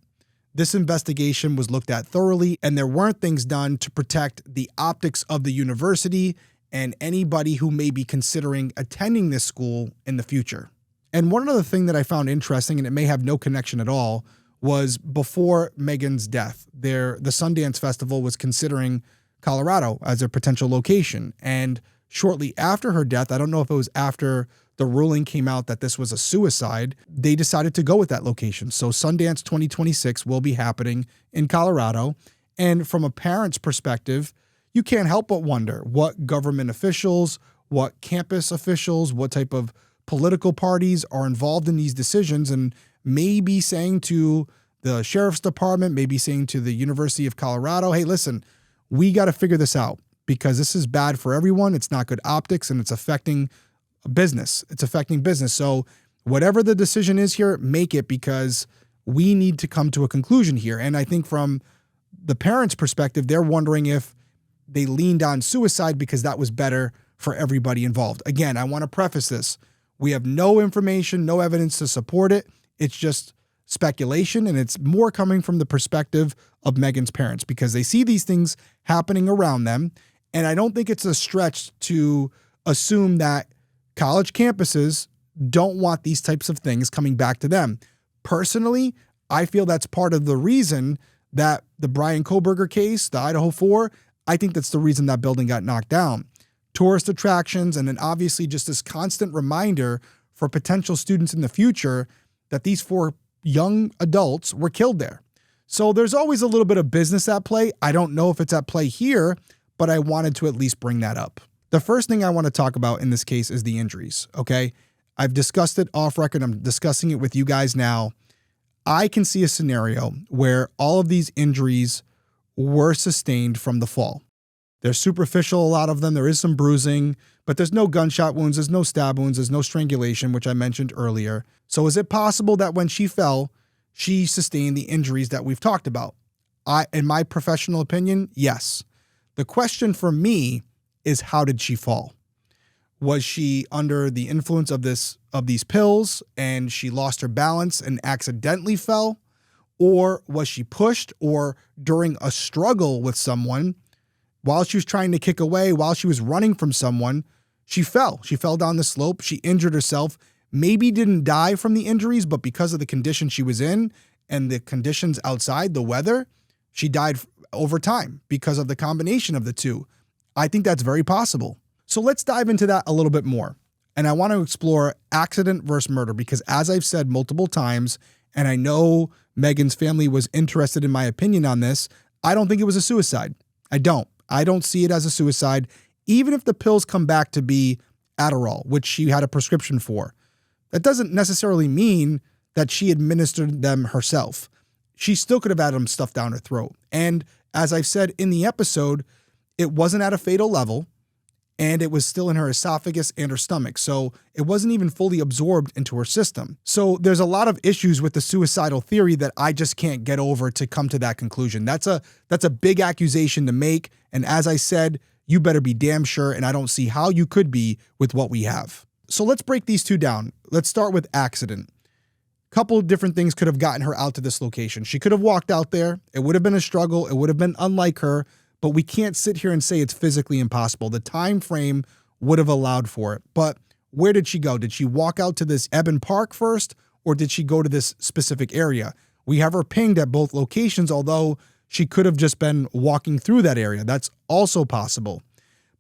A: this investigation was looked at thoroughly and there weren't things done to protect the optics of the university and anybody who may be considering attending this school in the future. And one other thing that I found interesting, and it may have no connection at all, was before Megan's death, the Sundance Festival was considering Colorado as a potential location. And shortly after her death, I don't know if it was after the ruling came out that this was a suicide, they decided to go with that location. So Sundance 2026 will be happening in Colorado. And from a parent's perspective, you can't help but wonder what government officials, what campus officials, what type of political parties are involved in these decisions, and maybe saying to the sheriff's department, maybe saying to the University of Colorado, hey, listen, we got to figure this out because this is bad for everyone. It's not good optics and it's affecting business. It's affecting business. So whatever the decision is here, make it, because we need to come to a conclusion here. And I think from the parents' perspective, they're wondering if they leaned on suicide because that was better for everybody involved. Again, I want to preface this. We have no information, no evidence to support it. It's just speculation, and it's more coming from the perspective of Megan's parents because they see these things happening around them. And I don't think it's a stretch to assume that college campuses don't want these types of things coming back to them. Personally, I feel that's part of the reason that the Brian Kohberger case, the Idaho 4, I think that's the reason that building got knocked down. Tourist attractions, and then obviously just this constant reminder for potential students in the future that these 4 young adults were killed there. So there's always a little bit of business at play. I don't know if it's at play here, but I wanted to at least bring that up. The first thing I want to talk about in this case is the injuries, okay? I've discussed it off record. I'm discussing it with you guys now. I can see a scenario where all of these injuries were sustained from the fall. They're superficial, a lot of them. There is some bruising, but there's no gunshot wounds, there's no stab wounds, there's no strangulation, which I mentioned earlier. So is it possible that when she fell, she sustained the injuries that we've talked about? In my professional opinion, yes. The question for me is, how did she fall? Was she under the influence of these pills and she lost her balance and accidentally fell? Or was she pushed, or during a struggle with someone, while she was trying to kick away, while she was running from someone, she fell. She fell down the slope. She injured herself. Maybe didn't die from the injuries, but because of the condition she was in and the conditions outside, the weather, she died over time because of the combination of the two. I think that's very possible. So let's dive into that a little bit more. And I want to explore accident versus murder because, as I've said multiple times, and I know Megan's family was interested in my opinion on this, I don't think it was a suicide. I don't see it as a suicide, even if the pills come back to be Adderall, which she had a prescription for. That doesn't necessarily mean that she administered them herself. She still could have had them stuffed down her throat. And as I've said in the episode, it wasn't at a fatal level, and it was still in her esophagus and her stomach. So it wasn't even fully absorbed into her system. So there's a lot of issues with the suicidal theory that I just can't get over to come to that conclusion. That's a big accusation to make. And as I said, you better be damn sure. And I don't see how you could be with what we have. So let's break these two down. Let's start with accident. A couple of different things could have gotten her out to this location. She could have walked out there. It would have been a struggle. It would have been unlike her. But we can't sit here and say it's physically impossible. The time frame would have allowed for it. But where did she go? Did she walk out to this Eben Park first, or did she go to this specific area? We have her pinged at both locations, although she could have just been walking through that area. That's also possible.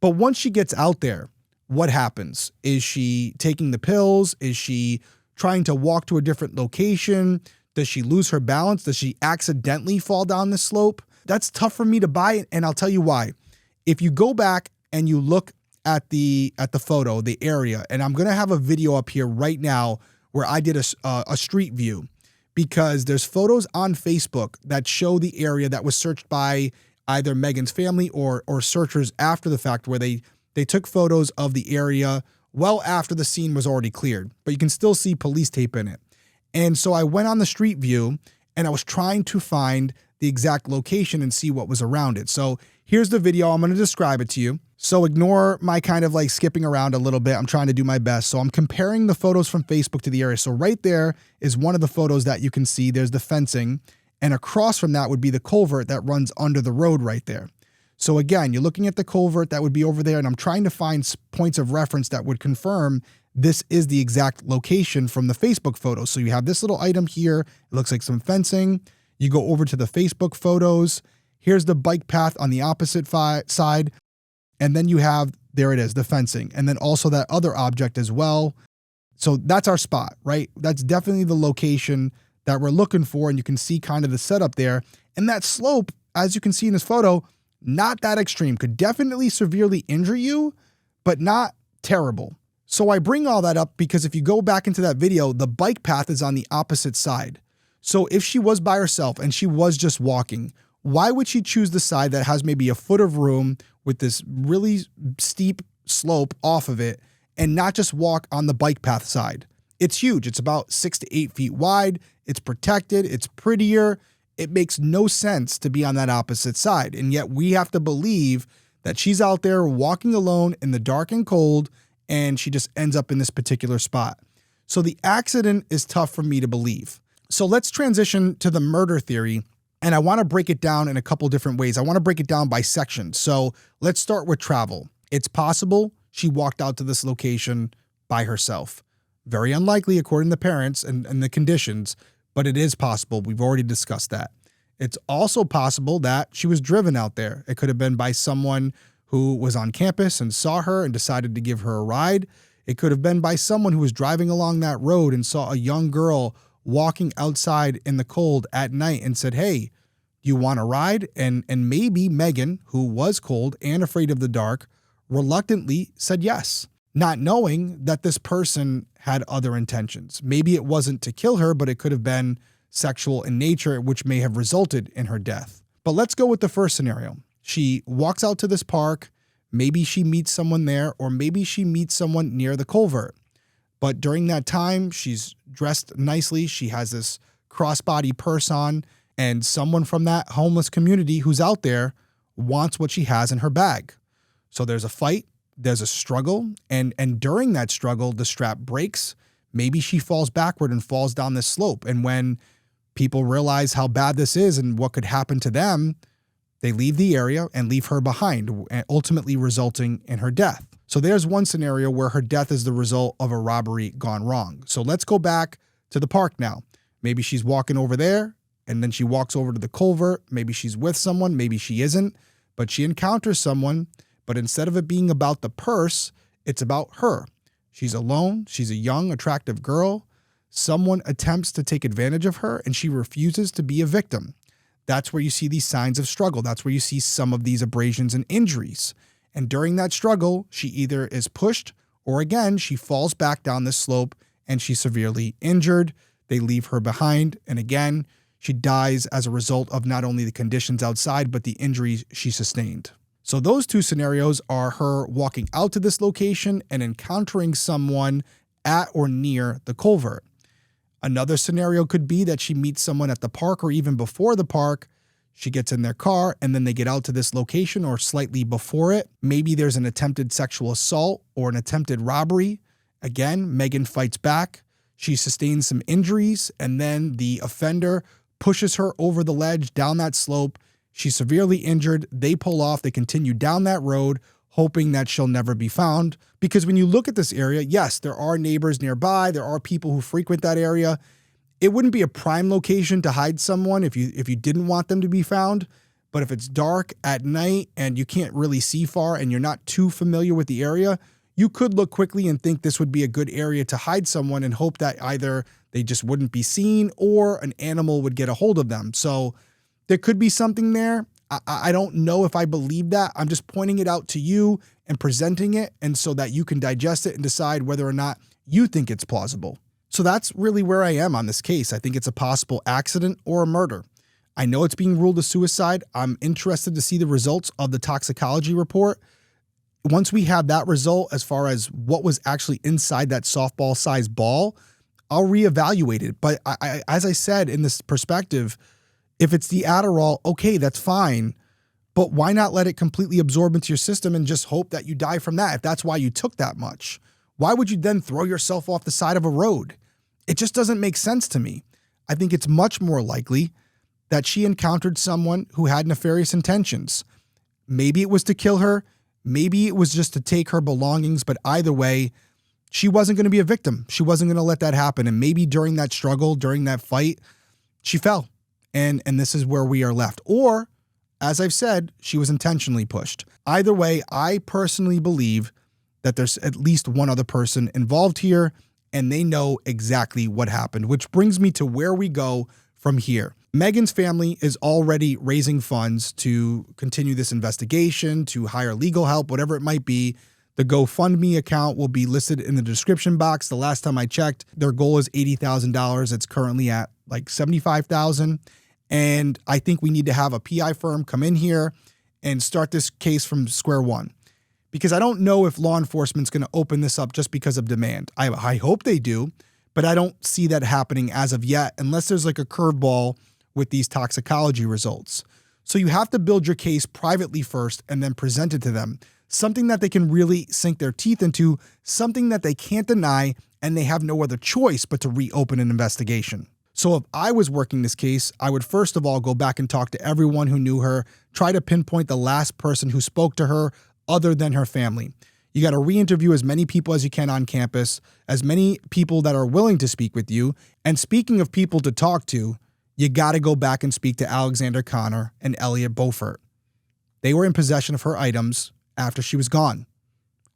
A: But once she gets out there, what happens? Is she taking the pills? Is she trying to walk to a different location? Does she lose her balance? Does she accidentally fall down the slope? That's tough for me to buy, and I'll tell you why. If you go back and you look at the photo, the area, and I'm going to have a video up here right now where I did a street view, because there's photos on Facebook that show the area that was searched by either Megan's family or searchers after the fact, where they took photos of the area well after the scene was already cleared, but you can still see police tape in it. And so I went on the street view and I was trying to find the exact location and see what was around it. So here's the video. I'm going to describe it to you. So ignore my kind of like skipping around a little bit. I'm trying to do my best. So I'm comparing the photos from Facebook to the area. So right there is one of the photos that you can see. There's the fencing, and across from that would be the culvert that runs under the road right there. So again, you're looking at the culvert that would be over there, and I'm trying to find points of reference that would confirm this is the exact location from the Facebook photos. So you have this little item here. It looks like some fencing. You go over to the Facebook photos. Here's the bike path on the opposite side. And then you have, there it is, the fencing. And then also that other object as well. So that's our spot, right? That's definitely the location that we're looking for. And you can see kind of the setup there. And that slope, as you can see in this photo, Not that extreme. Could definitely severely injure you, but not terrible. So I bring all that up because if you go back into that video, the bike path is on the opposite side. So if she was by herself and she was just walking, why would she choose the side that has maybe a foot of room with this really steep slope off of it and not just walk on the bike path side? It's huge. It's about 6 to 8 feet wide. It's protected. It's prettier. It makes no sense to be on that opposite side. And yet we have to believe that she's out there walking alone in the dark and cold, and she just ends up in this particular spot. So the accident is tough for me to believe. So let's transition to the murder theory. And I want to break it down in a couple different ways. I want to break it down by sections. So let's start with travel. It's possible she walked out to this location by herself. Very unlikely according to parents and the conditions, but it is possible. We've already discussed that. It's also possible that she was driven out there. It could have been by someone who was on campus and saw her and decided to give her a ride. It could have been by someone who was driving along that road and saw a young girl walking outside in the cold at night and said, "Hey, you want a ride?" And maybe Megan, who was cold and afraid of the dark, reluctantly said yes, not knowing that this person had other intentions. Maybe it wasn't to kill her, but it could have been sexual in nature, which may have resulted in her death. But let's go with the first scenario. She walks out to this park. Maybe she meets someone there, or maybe she meets someone near the culvert. But during that time, she's dressed nicely. She has this crossbody purse on, and someone from that homeless community who's out there wants what she has in her bag. So there's a fight, there's a struggle, and during that struggle, the strap breaks. Maybe she falls backward and falls down this slope. And when people realize how bad this is and what could happen to them, they leave the area and leave her behind, ultimately resulting in her death. So there's one scenario where her death is the result of a robbery gone wrong. So let's go back to the park now. Maybe she's walking over there and then she walks over to the culvert. Maybe she's with someone, maybe she isn't, but she encounters someone. But instead of it being about the purse, it's about her. She's alone. She's a young, attractive girl. Someone attempts to take advantage of her and she refuses to be a victim. That's where you see these signs of struggle. That's where you see some of these abrasions and injuries. And during that struggle, she either is pushed or again, she falls back down this slope and she's severely injured. They leave her behind. And again, she dies as a result of not only the conditions outside, but the injuries she sustained. So those two scenarios are her walking out to this location and encountering someone at or near the culvert. Another scenario could be that she meets someone at the park or even before the park. She gets in their car and then they get out to this location or slightly before it. Maybe there's an attempted sexual assault or an attempted robbery. Again, Megan fights back. She sustains some injuries and then the offender pushes her over the ledge down that slope. She's severely injured. They pull off. They continue down that road, hoping that she'll never be found. Because when you look at this area, yes, there are neighbors nearby. There are people who frequent that area. It wouldn't be a prime location to hide someone if you didn't want them to be found. But if it's dark at night and you can't really see far and you're not too familiar with the area, you could look quickly and think this would be a good area to hide someone and hope that either they just wouldn't be seen or an animal would get a hold of them. So there could be something there. I don't know if I believe that. I'm just pointing it out to you and presenting it, and so that you can digest it and decide whether or not you think it's plausible. So that's really where I am on this case. I think it's a possible accident or a murder. I know it's being ruled a suicide. I'm interested to see the results of the toxicology report. Once we have that result, as far as what was actually inside that softball-sized ball, I'll reevaluate it. But as I said in this perspective, if it's the Adderall, okay, that's fine. But why not let it completely absorb into your system and just hope that you die from that if that's why you took that much? Why would you then throw yourself off the side of a road? It just doesn't make sense to me. I think it's much more likely that she encountered someone who had nefarious intentions. Maybe it was to kill her. Maybe it was just to take her belongings. But either way, she wasn't going to be a victim. She wasn't going to let that happen. And maybe during that struggle, during that fight, she fell. And this is where we are left. Or, as I've said, she was intentionally pushed. Either way, I personally believe that there's at least one other person involved here, and they know exactly what happened, which brings me to where we go from here. Megan's family is already raising funds to continue this investigation, to hire legal help, whatever it might be. The GoFundMe account will be listed in the description box. The last time I checked, their goal is $80,000. It's currently at like $75,000. And I think we need to have a PI firm come in here and start this case from square one. Because I don't know if law enforcement's going to open this up just because of demand. I hope they do, but I don't see that happening as of yet, unless there's like a curveball with these toxicology results. So you have to build your case privately first and then present it to them. Something that they can really sink their teeth into, something that they can't deny, and they have no other choice but to reopen an investigation. So if I was working this case, I would first of all go back and talk to everyone who knew her, try to pinpoint the last person who spoke to her other than her family. You got to re-interview as many people as you can on campus, as many people that are willing to speak with you. And speaking of people to talk to, you got to go back and speak to Alexander Connor and Elliot Beaufort. They were in possession of her items after she was gone.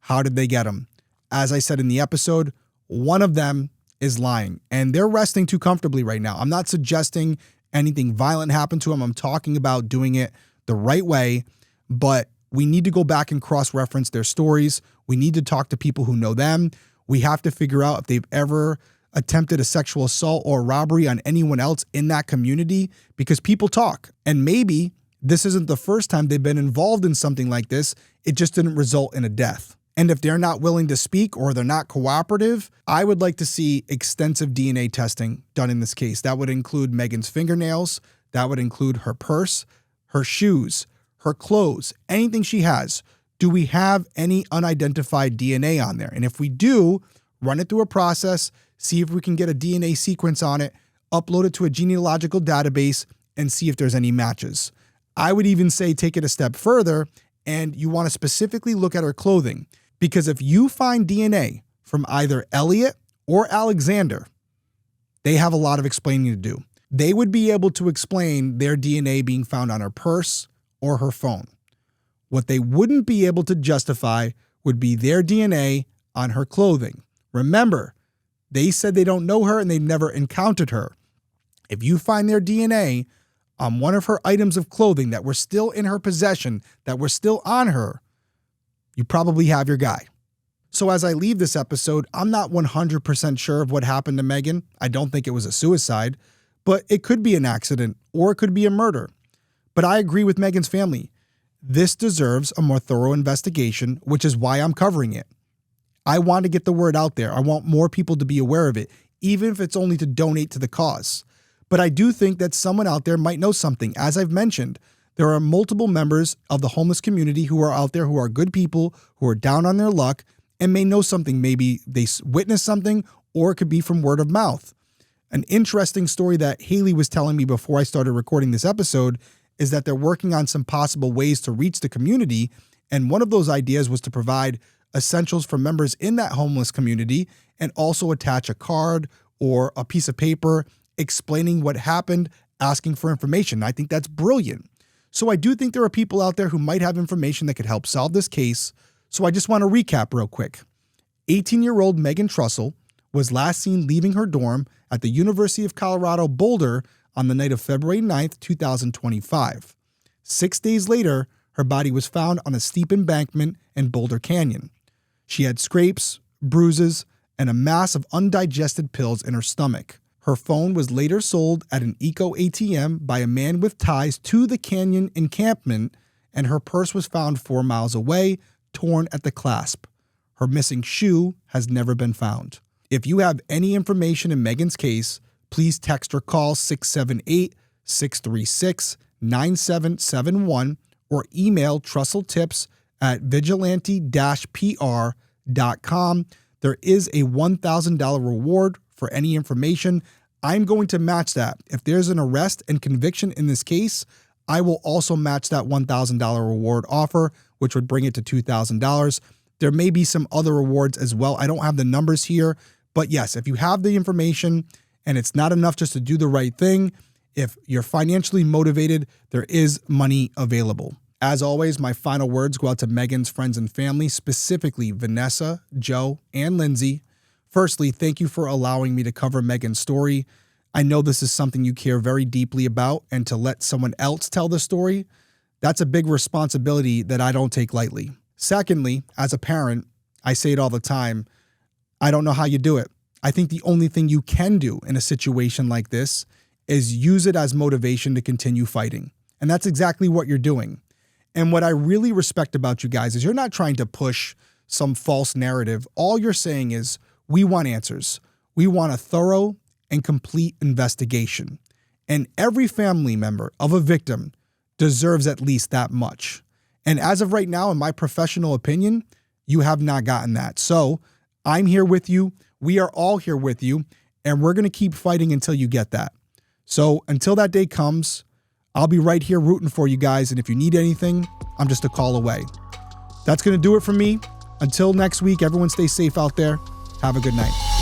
A: How did they get them? As I said in the episode, one of them is lying, and they're resting too comfortably right now. I'm not suggesting anything violent happened to them. I'm talking about doing it the right way, but we need to go back and cross-reference their stories. We need to talk to people who know them. We have to figure out if they've ever attempted a sexual assault or robbery on anyone else in that community, because people talk. And maybe this isn't the first time they've been involved in something like this. It just didn't result in a death. And if they're not willing to speak or they're not cooperative, I would like to see extensive DNA testing done in this case. That would include Megan's fingernails. That would include her purse, her shoes, her clothes, anything she has. Do we have any unidentified DNA on there? And if we do, run it through a process, see if we can get a DNA sequence on it, upload it to a genealogical database, and see if there's any matches. I would even say take it a step further, and you want to specifically look at her clothing. Because if you find DNA from either Elliot or Alexander, they have a lot of explaining to do. They would be able to explain their DNA being found on her purse or her phone. What they wouldn't be able to justify would be their DNA on her clothing. Remember, they said they don't know her and they've never encountered her. If you find their DNA on one of her items of clothing that were still in her possession, that were still on her, you probably have your guy. So as I leave this episode, I'm not 100% sure of what happened to Megan. I don't think it was a suicide, but it could be an accident or it could be a murder. But I agree with Megan's family. This deserves a more thorough investigation, which is why I'm covering it. I want to get the word out there. I want more people to be aware of it, even if it's only to donate to the cause. But I do think that someone out there might know something. As I've mentioned, there are multiple members of the homeless community who are out there who are good people, who are down on their luck, and may know something. Maybe they witnessed something, or it could be from word of mouth. An interesting story that Haley was telling me before I started recording this episode is that they're working on some possible ways to reach the community, and one of those ideas was to provide essentials for members in that homeless community and also attach a card or a piece of paper explaining what happened, asking for information. I think that's brilliant. So I do think there are people out there who might have information that could help solve this case. So I just want to recap real quick. 18-year-old Megan Trussell was last seen leaving her dorm at the University of Colorado Boulder on the night of February 9th, 2025. 6 days later, her body was found on a steep embankment in Boulder Canyon. She had scrapes, bruises, and a mass of undigested pills in her stomach. Her phone was later sold at an ecoATM by a man with ties to the canyon encampment, and her purse was found 4 miles away, torn at the clasp. Her missing shoe has never been found. If you have any information in Megan's case, please text or call 678-636-9771 or email trusseltips@vigilante-pr.com. There is a $1,000 reward for any information. I'm going to match that. If there's an arrest and conviction in this case, I will also match that $1,000 reward offer, which would bring it to $2,000. There may be some other rewards as well. I don't have the numbers here, but yes, if you have the information and it's not enough just to do the right thing, if you're financially motivated, there is money available. As always, my final words go out to Megan's friends and family, specifically Vanessa, Joe, and Lindsay. Firstly, thank you for allowing me to cover Megan's story. I know this is something you care very deeply about, and to let someone else tell the story, that's a big responsibility that I don't take lightly. Secondly, as a parent, I say it all the time, I don't know how you do it. I think the only thing you can do in a situation like this is use it as motivation to continue fighting. And that's exactly what you're doing. And what I really respect about you guys is you're not trying to push some false narrative. All you're saying is, we want answers. We want a thorough and complete investigation. And every family member of a victim deserves at least that much. And as of right now, in my professional opinion, you have not gotten that. So I'm here with you. We are all here with you. And we're going to keep fighting until you get that. So until that day comes, I'll be right here rooting for you guys. And if you need anything, I'm just a call away. That's going to do it for me. Until next week, everyone stay safe out there. Have a good night.